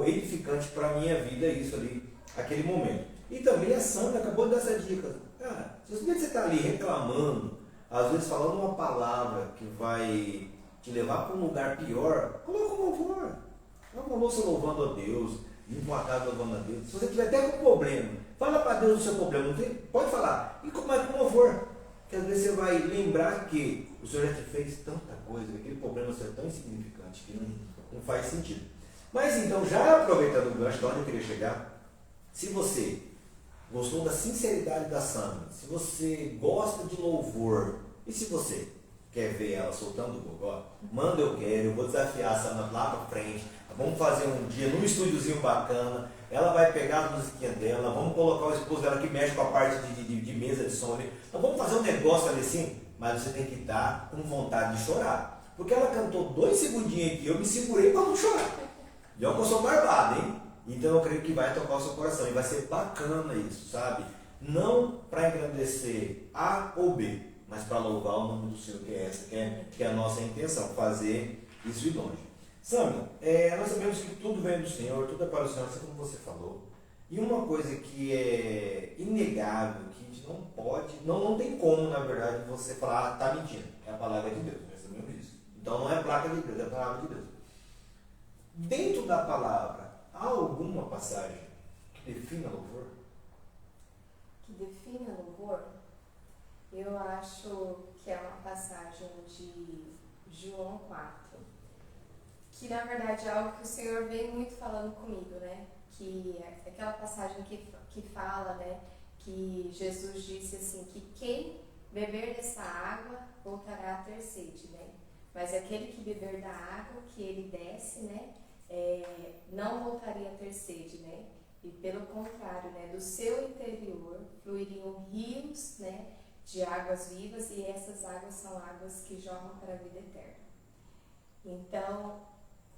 edificante para a minha vida isso ali, aquele momento. E também a Sandra acabou de dar essa dica. Cara, se você está ali reclamando, às vezes falando uma palavra que vai te levar para um lugar pior, coloca um louvor. Coloca uma louça louvando a Deus, limpa a casa louvando a Deus. Se você tiver até com problema, fala para Deus o seu problema, não tem? Pode falar. E com louvor. Porque às vezes você vai lembrar que o Senhor já te fez tanta coisa, que aquele problema é tão insignificante que não faz sentido. Mas então, já aproveitando o gancho de onde eu queria chegar, se você gostou da sinceridade da Sandra, se você gosta de louvor, e se você quer ver ela soltando o gogó, manda eu quero, eu vou desafiar a Sandra lá pra frente, vamos fazer um dia num estúdiozinho bacana, ela vai pegar as musiquinhas dela, vamos colocar o esposo dela que mexe com a parte de mesa de som ali, então vamos fazer um negócio ali assim, mas você tem que estar com vontade de chorar, porque ela cantou 2 segundinhos aqui, eu me segurei para não chorar, e eu sou barbado, hein? Então eu creio que vai tocar o seu coração e vai ser bacana isso, sabe? Não para engrandecer A ou B, mas para louvar o nome do Senhor, que é essa, que é a nossa intenção, fazer isso ir longe. Sandra, nós sabemos que tudo vem do Senhor, tudo é para o Senhor, assim como você falou. E uma coisa que é inegável, que a gente não pode, não tem como, na verdade, você falar, tá mentindo. É a palavra de Deus, nós sabemos isso. Então não é placa de Deus, é a palavra de Deus. Dentro da palavra, há alguma passagem que defina louvor? Que defina louvor? Eu acho que é uma passagem de João 4, que na verdade é algo que o Senhor vem muito falando comigo, né? Que é aquela passagem que fala, né? Que Jesus disse assim, que quem beber dessa água voltará a ter sede, né? Mas aquele que beber da água que ele desce, né? Não voltaria a ter sede, né? E pelo contrário, né? Do seu interior fluiriam rios, né? de águas vivas, e essas águas são águas que jorram para a vida eterna. Então,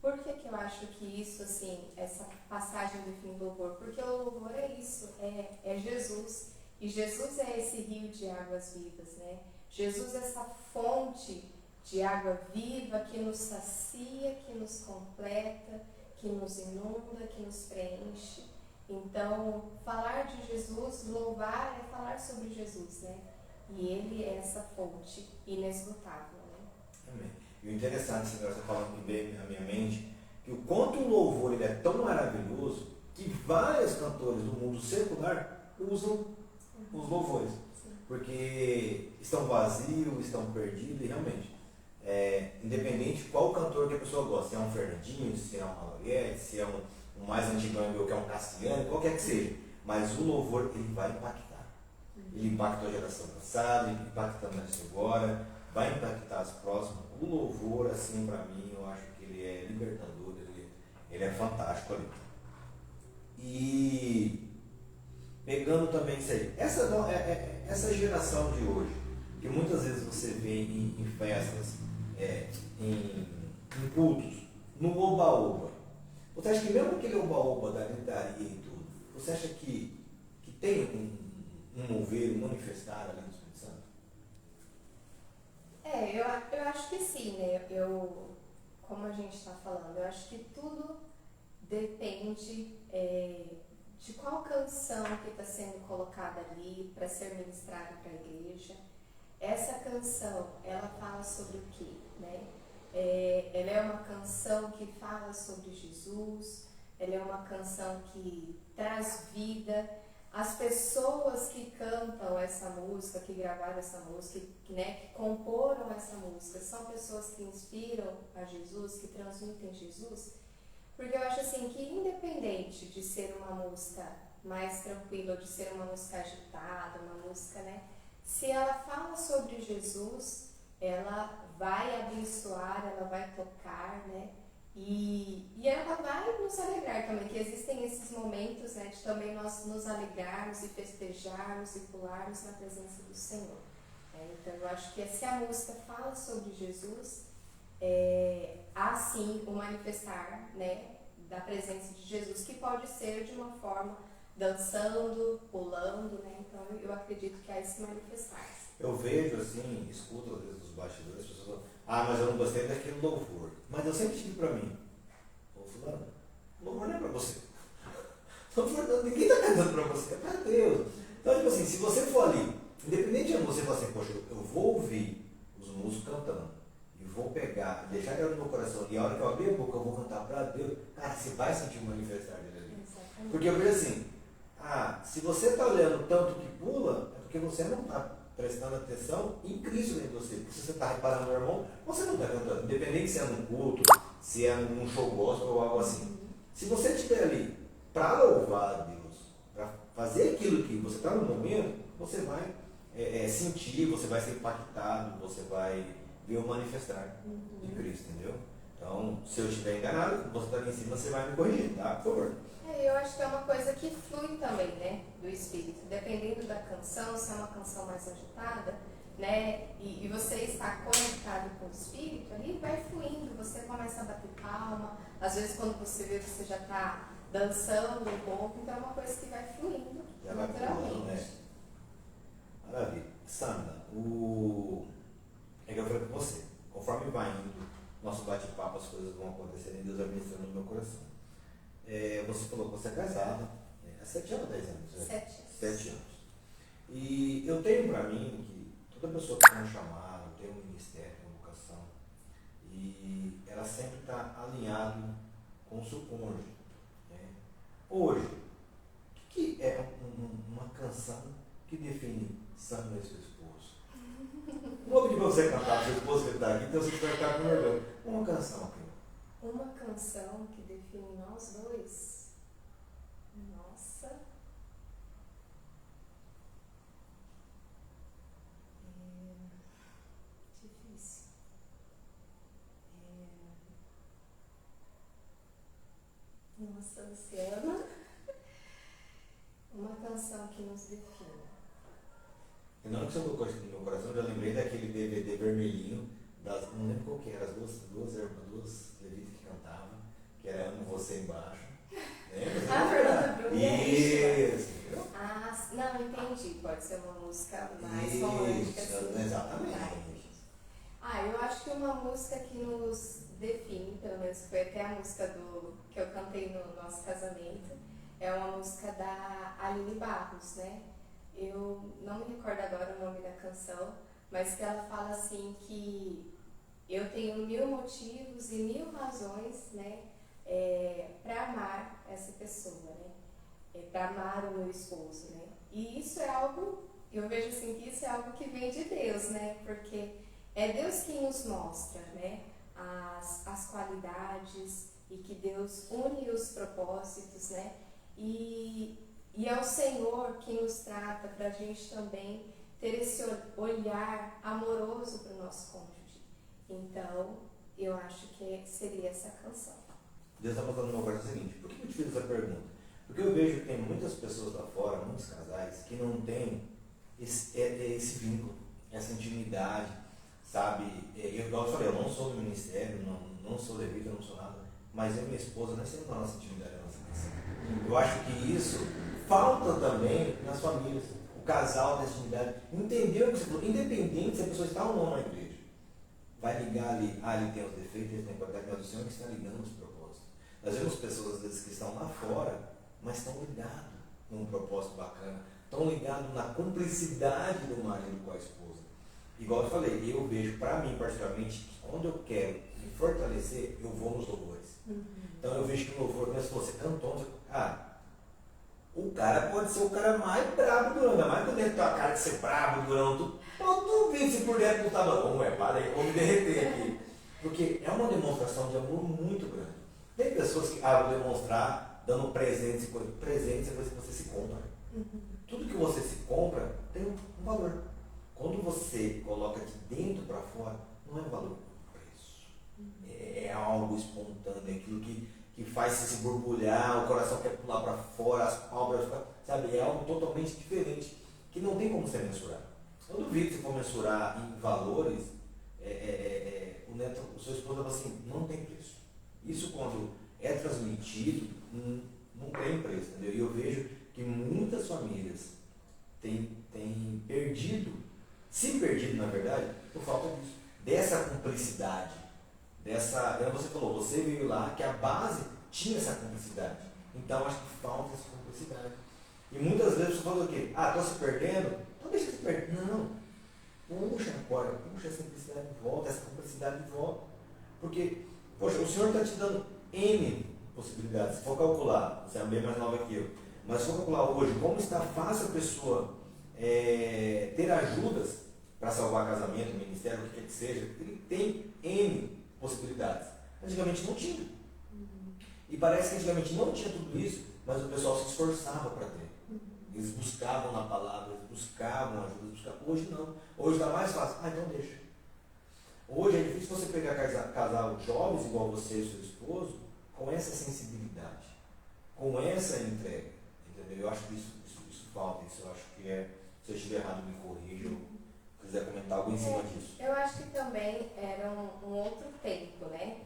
por que eu acho que isso, assim, essa passagem define o louvor? Porque o louvor é isso, é Jesus. E Jesus é esse rio de águas vivas, né? Jesus é essa fonte de água viva que nos sacia, que nos completa, que nos inunda, que nos preenche. Então, falar de Jesus, louvar é falar sobre Jesus, né? E Ele é essa fonte inesgotável, né? Amém. E o interessante, senhora, você falando que veio na minha mente, que o quanto o louvor ele é tão maravilhoso que vários cantores do mundo secular usam os louvores. Sim. Porque estão vazios, estão perdidos, e realmente, independente de qual cantor que a pessoa gosta, se é um Fernandinho, se é uma Lauriette, se é um mais antigão que é um Cassiano, qualquer que seja, mas o louvor ele vai impactar. Ele impactou a geração passada, ele impacta nós agora, vai impactar as próximas. O louvor, assim, para mim, eu acho que ele é libertador, ele é fantástico ali. E pegando também isso aí, essa geração de hoje, que muitas vezes você vê em festas, em cultos, no oba-oba, você acha que mesmo aquele oba-oba da gritaria e tudo, você acha que tem um mover, um manifestar ali no Espírito Santo? Eu acho que sim, né? Como a gente está falando, eu acho que tudo depende de qual canção que está sendo colocada ali para ser ministrada para a igreja. Essa canção, ela fala sobre o quê, né? Ela é uma canção que fala sobre Jesus, ela é uma canção que traz vida. As pessoas que cantam essa música, que gravaram essa música, que comporam essa música, são pessoas que inspiram a Jesus, que transmitem Jesus. Porque eu acho assim que independente de ser uma música mais tranquila ou de ser uma música agitada, uma música, né? Se ela fala sobre Jesus, ela vai abençoar, ela vai tocar, né? E ela vai nos alegrar também, que existem esses momentos, né, de também nós nos alegrarmos e festejarmos e pularmos na presença do Senhor. Então eu acho que se a música fala sobre Jesus, há sim o manifestar, né, da presença de Jesus, que pode ser de uma forma dançando, pulando, né? Então eu acredito que há esse manifestar. Eu vejo assim, escuto às vezes dos bastidores, as pessoas falam, mas eu não gostei daquele louvor. Mas eu sempre tive para mim, fulano, louvor não é para você. Ninguém está cantando para você, é para Deus. Então, tipo assim, se você for ali, independente de você falar assim, poxa, eu vou ouvir os músicos cantando, e vou pegar, deixar aquilo no meu coração, e a hora que eu abrir a boca eu vou cantar para Deus, cara, você vai sentir o manifestar dele ali. Exatamente. Porque eu vejo assim, se você está olhando tanto que pula, é porque você não está prestando atenção em Cristo dentro de você. Porque se você está reparando no irmão, você não está cantando. Independente se é num culto, se é num show gospel ou algo assim. Se você estiver ali para louvar a Deus, para fazer aquilo que você está no momento, você vai sentir, você vai ser impactado, você vai ver o manifestar de Cristo, entendeu? Então, se eu estiver enganado, você está ali em cima, você vai me corrigir, tá? Por favor. Eu acho que é uma coisa que flui também, né, do Espírito. Dependendo da canção, se é uma canção mais agitada, né, e você está conectado com o Espírito, ali vai fluindo, você começa a bater palma, às vezes quando você vê, você já está dançando um pouco, então é uma coisa que vai fluindo Já vai naturalmente. né? Maravilha. Sandra, é que eu falei com você, conforme vai indo, nosso bate-papo, as coisas vão acontecendo e Deus vai ministrando no meu coração. Você falou que você é casada, há 7 anos ou 10 anos? Né? 7 anos. 7 anos. E eu tenho para mim que toda pessoa que tem um chamado, tem um ministério, tem uma vocação, e ela sempre está alinhada com o seu cônjuge. Né? Hoje, o que é uma canção que define Sandra e seu esposo? Não vou pedir para você cantar, seu esposo que está aqui, então você vai ficar com orgulho. Uma canção aqui. Uma canção que define nós dois. Nossa. Difícil. Nossa, Luciana. Uma canção que nos define. E na hora que você colocou isso no meu coração, eu já lembrei daquele DVD vermelhinho, não lembro qual que era, as duas levitas que cantavam, que era Amo Você Embaixo. Lembra? Ah, Fernanda Brum. Isso. Ah, não, entendi. Pode ser uma música mais romântica. Assim. Exatamente. Eu acho que uma música que nos define, pelo menos foi até a música que eu cantei no nosso casamento, é uma música da Aline Barros, né? Eu não me recordo agora o nome da canção, mas que ela fala assim que eu tenho 1000 motivos e 1000 razões, né, para amar essa pessoa, né, para amar o meu esposo, né. E isso é algo, eu vejo assim que isso é algo que vem de Deus, né, porque é Deus quem nos mostra, né, as qualidades e que Deus une os propósitos, né, e é o Senhor que nos trata para a gente também ter esse olhar amoroso para o nosso cônjuge. Então, eu acho que seria essa canção. Deus está botando no meu coração o seguinte, por que eu te fiz essa pergunta? Porque eu vejo que tem muitas pessoas lá fora, muitos casais, que não têm esse vínculo, essa intimidade, sabe? Igual eu falei, eu não sou do ministério, não sou levita, não sou nada, mas eu e minha esposa, nós temos a nossa intimidade, a nossa questão. Eu acho que isso falta também nas famílias. O casal da intimidade, entender o que você falou, independente se a pessoa está ou não na igreja. Vai ligar ali, ele tem os defeitos, ele tem qualidade, mas o Senhor que está ligando os propósitos. Nós vemos pessoas, às vezes, que estão lá fora, mas estão ligados num propósito bacana, estão ligados na cumplicidade do marido com a esposa. Igual eu falei, eu vejo, para mim, particularmente, que quando eu quero me fortalecer, eu vou nos louvores. Então eu vejo que o louvor, se você cantou, o cara pode ser o cara mais brabo do ano, ainda mais quando ele tem a cara de ser brabo do ano, tu vê se por dentro tá bom, para aí, vou me derreter aqui. Porque é uma demonstração de amor muito grande. Tem pessoas que vou demonstrar dando presentes e coisas. Presentes é coisa que você se compra. Tudo que você se compra tem um valor. Quando você coloca de dentro para fora, não é valor, é preço. É algo espontâneo, é aquilo que faz se borbulhar, o coração quer pular para fora, as pálpebras, sabe? É algo totalmente diferente, que não tem como ser mensurado. Eu duvido que se for mensurar em valores, o seu esposo fala assim, não tem preço. Isso quando é transmitido, não tem preço, entendeu? E eu vejo que muitas famílias têm se perdido na verdade, por falta disso. Dessa cumplicidade, como você falou, você veio lá que a base tinha essa cumplicidade. Então acho que falta essa cumplicidade. E muitas vezes você fala o quê? Estou se perdendo? Então deixa se perder. Não. Puxa a simplicidade de volta, essa cumplicidade de volta. Porque, poxa, o Senhor está te dando N possibilidades. Se for calcular, você é bem mais nova que eu, mas se for calcular hoje como está fácil a pessoa ter ajudas para salvar casamento, ministério, o que quer que seja, ele tem N possibilidades. Antigamente não tinha. E parece que antigamente não tinha tudo isso, mas o pessoal se esforçava para ter. Eles buscavam na palavra, eles buscavam ajuda, Hoje não. Hoje está mais fácil. Então deixa. Hoje é difícil você pegar casal jovens igual você e seu esposo com essa sensibilidade, com essa entrega. Entendeu? Eu acho que isso falta. Isso eu acho que se eu estiver errado, me corrija. Se quiser comentar algo em cima disso. Eu acho que também era um outro tempo, né?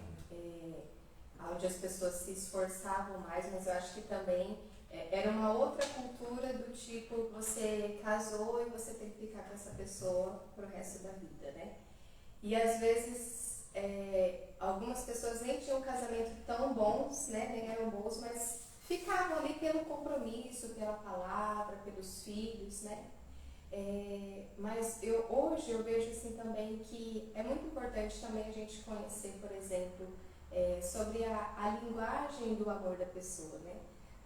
Onde as pessoas se esforçavam mais, mas eu acho que também era uma outra cultura do tipo, você casou e você tem que ficar com essa pessoa pro resto da vida, né? E às vezes algumas pessoas nem tinham um casamento tão bons, né? Nem eram bons, mas ficavam ali pelo compromisso, pela palavra, pelos filhos, né? Mas hoje eu vejo assim também que é muito importante também a gente conhecer, por exemplo, sobre a linguagem do amor da pessoa, né?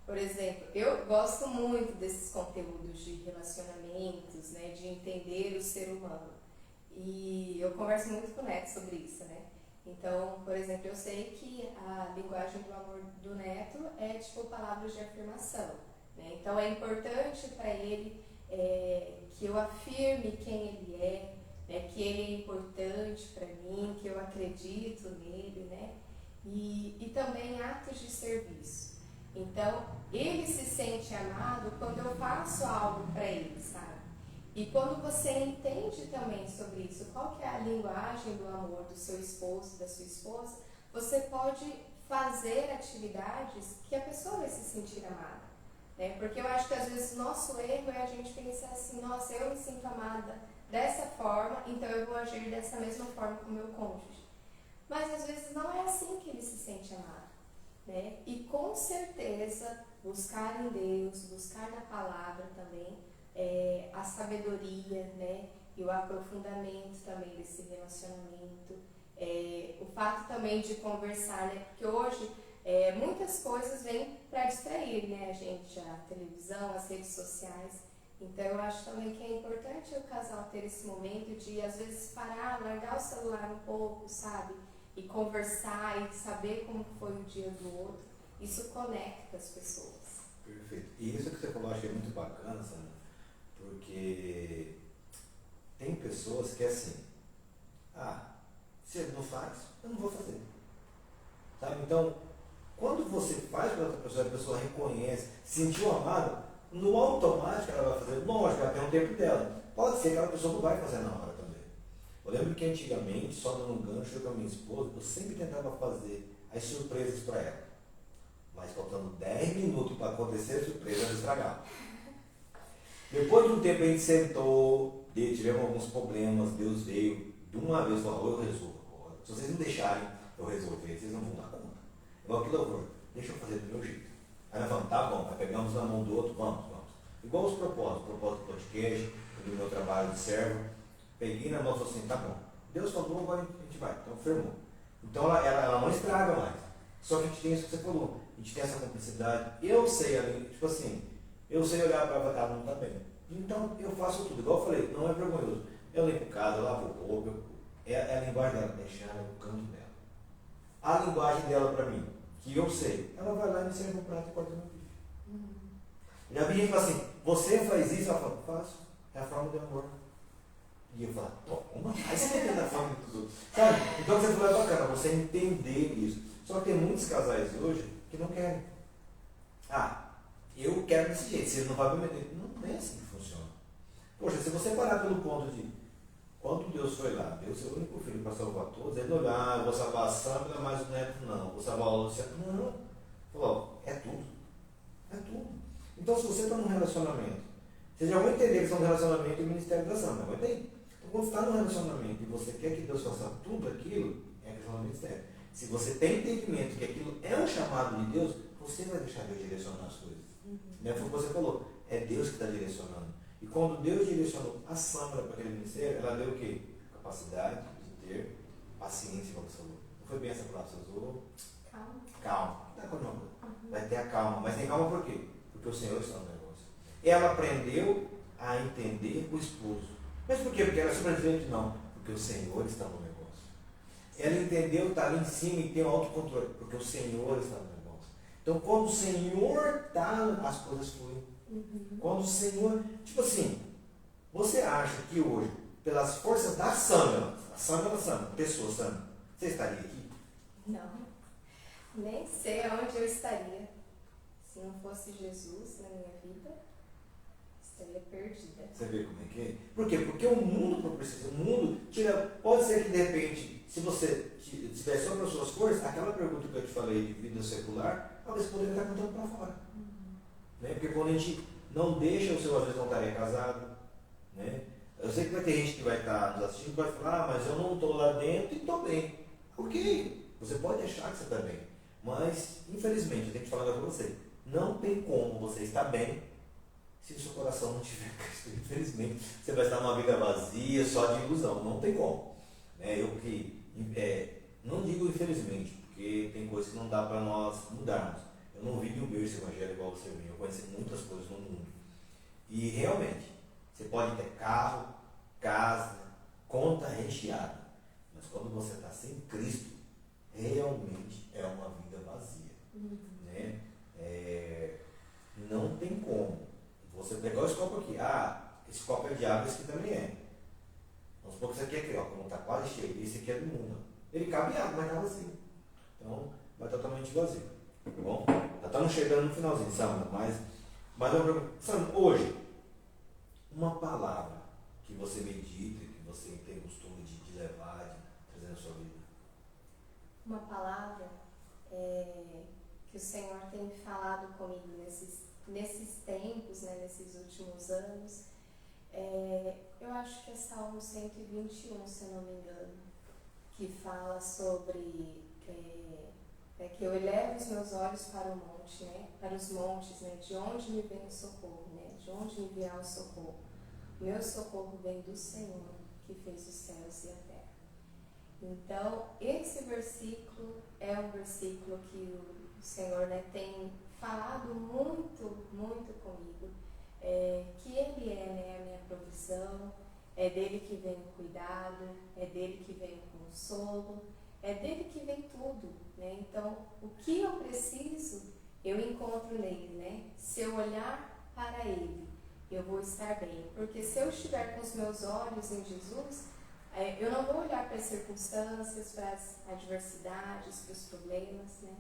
Por exemplo, eu gosto muito desses conteúdos de relacionamentos, né? De entender o ser humano. E eu converso muito com o Neto sobre isso, né? Então, por exemplo, eu sei que a linguagem do amor do Neto é tipo palavras de afirmação, né? Então é importante para ele que eu afirme quem ele é, né? Que ele é importante para mim, que eu acredito nele, né? E também atos de serviço. Então, ele se sente amado quando eu faço algo para ele, sabe? E quando você entende também sobre isso, qual que é a linguagem do amor do seu esposo, da sua esposa, você pode fazer atividades que a pessoa vai se sentir amada. Né? Porque eu acho que às vezes o nosso erro é a gente pensar assim, nossa, eu me sinto amada dessa forma, então eu vou agir dessa mesma forma com o meu cônjuge. Mas às vezes não é assim que ele se sente amado. Né? E com certeza buscar em Deus, buscar na palavra também, a sabedoria, né? E o aprofundamento também desse relacionamento, o fato também de conversar, né? Porque hoje muitas coisas vêm para distrair, né, a gente, a televisão, as redes sociais. Então eu acho também que é importante o casal ter esse momento de às vezes parar, largar o celular um pouco, sabe? E conversar e saber como foi o dia do outro. Isso conecta as pessoas. Perfeito. E isso que você falou, eu achei muito bacana, Sandra, porque tem pessoas que é assim, se ele não faz, eu não vou fazer. Sabe? Então, quando você faz para outra pessoa, a pessoa reconhece, sentiu amada, no automático ela vai fazer, lógico, ela tem um tempo dela. Pode ser que aquela pessoa não vai fazer na hora também. Eu lembro que antigamente, só dando um gancho com a minha esposa, eu sempre tentava fazer as surpresas para ela. Mas faltando 10 minutos para acontecer a surpresa, ela estragava. Depois de um tempo a gente sentou, tivemos alguns problemas, Deus veio, de uma vez falou, eu resolvo agora. Se vocês não deixarem eu resolver, vocês não vão dar conta. Igual aquilo, eu deixa eu fazer do meu jeito. Aí nós falamos, tá bom, aí pegamos na mão do outro, vamos. Igual os propósitos, o propósito do podcast, do meu trabalho de servo, peguei na mão e falei assim, tá bom, Deus falou, agora a gente vai, então firmou. Então ela não estraga mais. Só que a gente tem isso que você falou, a gente tem essa cumplicidade, eu sei ali, tipo assim, eu sei olhar para ela, não está bem. Então eu faço tudo, igual eu falei, não é vergonhoso. Eu limpo casa, eu lavo o corpo, é a linguagem dela, deixar no canto dela. A linguagem dela para mim, que eu sei, ela vai lá e me serve um prato e corta meu bife. Já vi gente falar assim, você faz isso? Ela fala, faço, é a forma de amor. E eu falo, toma, aí você entende a forma dos outros. Sabe? Então você falou, é bacana, você entender isso. Só que tem muitos casais hoje que não querem. Eu quero desse jeito, se ele não vai me meter. Não é assim que funciona. Poxa, se você parar pelo ponto de quando Deus foi lá, deu seu único filho para salvar todos, ele não olhar, eu vou salvar a Sandra, mas o neto não, vou salvar o Luciano. Não. Falou, é tudo. É tudo. Então se você está num relacionamento, vocês já vão entender que são um relacionamento e o ministério da Sandra, vai ter. Então quando você está num relacionamento e você quer que Deus faça tudo aquilo, é questão do ministério. Se você tem entendimento que aquilo é um chamado de Deus, você vai deixar Deus direcionar as coisas. Foi o que você falou, é Deus que está direcionando. E quando Deus direcionou a Sandra para aquele ministério, ela deu o quê? Capacidade de ter paciência, como você falou. Não foi bem essa palavra que você usou? Calma. Vai ter a calma. Mas tem calma por quê? Porque o Senhor está no negócio. Ela aprendeu a entender o esposo. Mas por quê? Porque ela é sobrevivente? Não. Porque o Senhor está no negócio. Ela entendeu, está ali em cima e tem o autocontrole. Porque o Senhor está no negócio. Então, quando o Senhor está, as coisas fluem. Quando o Senhor, tipo assim, você acha que hoje, pelas forças da Sandra, pessoa Sandra, você estaria aqui? Não, nem sei aonde eu estaria. Se não fosse Jesus na minha vida, estaria perdida. Você vê como é que é? Por quê? Porque o mundo precisa, pode ser que de repente, se você tiver só para as suas forças, aquela pergunta que eu te falei de vida secular, talvez poderia estar contando para fora. Né? Porque quando a gente não deixa o seu, às vezes não estaria casado, né? Eu sei que vai ter gente que vai estar nos assistindo e vai falar, mas eu não estou lá dentro e estou bem. Ok, você pode achar que você está bem, mas infelizmente, eu tenho que falar para você, não tem como você estar bem se o seu coração não tiver Cristo. Infelizmente, você vai estar numa vida vazia, só de ilusão, não tem como. Não digo infelizmente, porque tem coisas que não dá para nós mudarmos. Eu não vivo o meu evangelho igual você viu, eu conheci muitas coisas no mundo. E realmente, você pode ter carro, casa, conta recheada, mas quando você está sem Cristo, realmente é uma vida vazia. Né? Não tem como. Você pegar esse copo aqui, esse copo é de água, esse aqui também é. Vamos supor que isso aqui é aqui, ó, como está quase cheio, esse aqui é do mundo. Ele cabe água, mas está vazio. Então, vai totalmente vazio. Tá bom? Já estamos chegando no finalzinho, Sandra, mas eu pergunto, Sandra, hoje, uma palavra que você medita, que você tem costume de levar, de trazer na sua vida? Uma palavra que o Senhor tem falado comigo nesses tempos, né, nesses últimos anos, eu acho que é Salmo 121, se eu não me engano, que fala sobre que eu elevo os meus olhos para o monte, né, para os montes, né, de onde me vem o socorro, né, de onde me virá o socorro. O meu socorro vem do Senhor, que fez os céus e a terra. Então, esse versículo é um versículo que o Senhor, né, tem falado muito, muito comigo, que Ele é, né, a minha provisão, é dele que vem o cuidado, é dele que vem o consolo, é dele que vem tudo, né? Então, o que eu preciso, eu encontro nele, né? Se eu olhar para ele, eu vou estar bem. Porque se eu estiver com os meus olhos em Jesus, eu não vou olhar para as circunstâncias, para as adversidades, para os problemas, né?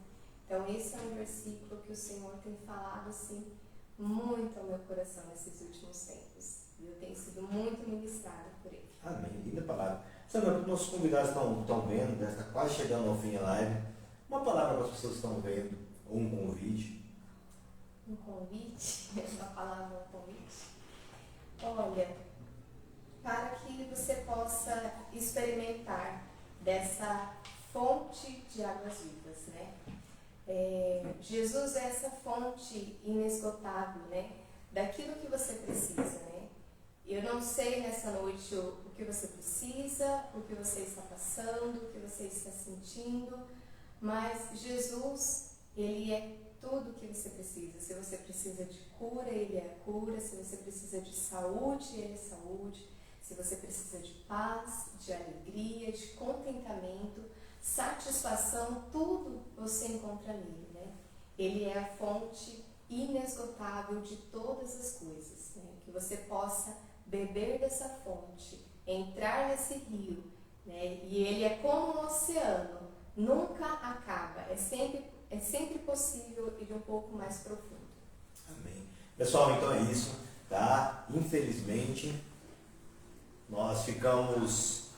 Então, esse é um versículo que o Senhor tem falado, assim, muito ao meu coração nesses últimos tempos. E eu tenho sido muito ministrada por ele. Amém. Linda palavra. Sandra, nossos convidados estão vendo, né? Está quase chegando ao fim da live. Uma palavra para as pessoas que estão vendo, ou um convite. Um convite? Essa palavra é um convite? Olha, para que você possa experimentar dessa fonte de águas vivas, né? Jesus é essa fonte inesgotável, né? Daquilo que você precisa, né? Eu não sei nessa noite o que você precisa, o que você está passando, o que você está sentindo, mas Jesus, Ele é tudo o que você precisa. Se você precisa de cura, Ele é a cura. Se você precisa de saúde, Ele é saúde. Se você precisa de paz, de alegria, de contentamento, satisfação, tudo você encontra nele, né? Ele é a fonte inesgotável de todas as coisas, né? Que você possa beber dessa fonte, entrar nesse rio, né? E ele é como um oceano, nunca acaba, é sempre possível ir um pouco mais profundo. Amém. Pessoal, então é isso, tá? Infelizmente, nós ficamos...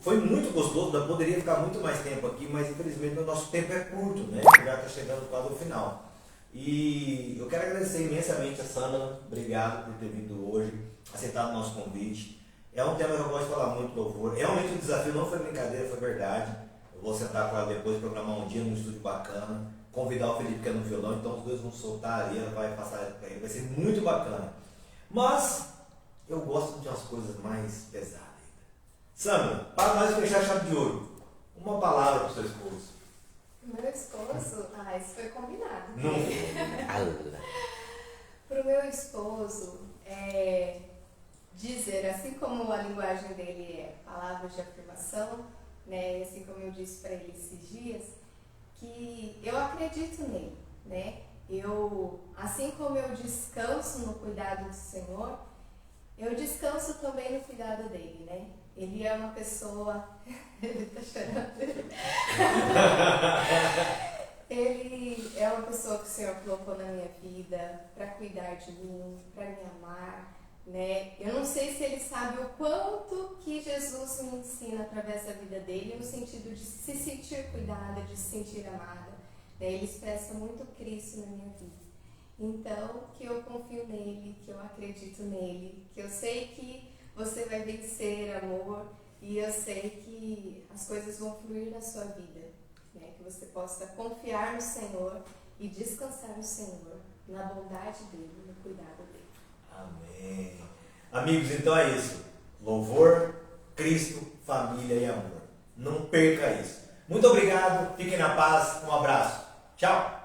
Foi muito gostoso, poderia ficar muito mais tempo aqui, mas infelizmente o nosso tempo é curto, né? Já está chegando quase ao final. E eu quero agradecer imensamente a Sandra, obrigado por ter vindo hoje, aceitado o nosso convite. É um tema que eu gosto de falar muito, louvor. Realmente o desafio não foi brincadeira, foi verdade. Eu vou sentar com ela depois, programar um dia num estúdio bacana, convidar o Felipe que é no violão, então os dois vão soltar ali, ela vai passar para ele, vai ser muito bacana. Mas eu gosto de umas coisas mais pesadas. Sandra, para nós fechar a chave de ouro, uma palavra para o seu esposo. Meu esposo? Isso foi combinado. Não. Para o meu esposo, dizer, assim como a linguagem dele é palavras de afirmação, né, assim como eu disse para ele esses dias, que eu acredito nele, né? Assim como eu descanso no cuidado do Senhor, eu descanso também no cuidado dele, né? Ele é uma pessoa... Ele tá chorando. Ele é uma pessoa que o Senhor colocou na minha vida para cuidar de mim, para me amar, né? Eu não sei se ele sabe o quanto que Jesus me ensina através da vida dele, no sentido de se sentir cuidada, de se sentir amada, né? Ele expressa muito Cristo na minha vida. Então, que eu confio nele, que eu acredito nele, que eu sei que você vai vencer, amor, e eu sei que as coisas vão fluir na sua vida, né? Que você possa confiar no Senhor e descansar no Senhor, na bondade dele, no cuidado dele. Amém. Amigos, então é isso. Louvor, Cristo, família e amor. Não perca isso. Muito obrigado, fiquem na paz, um abraço. Tchau.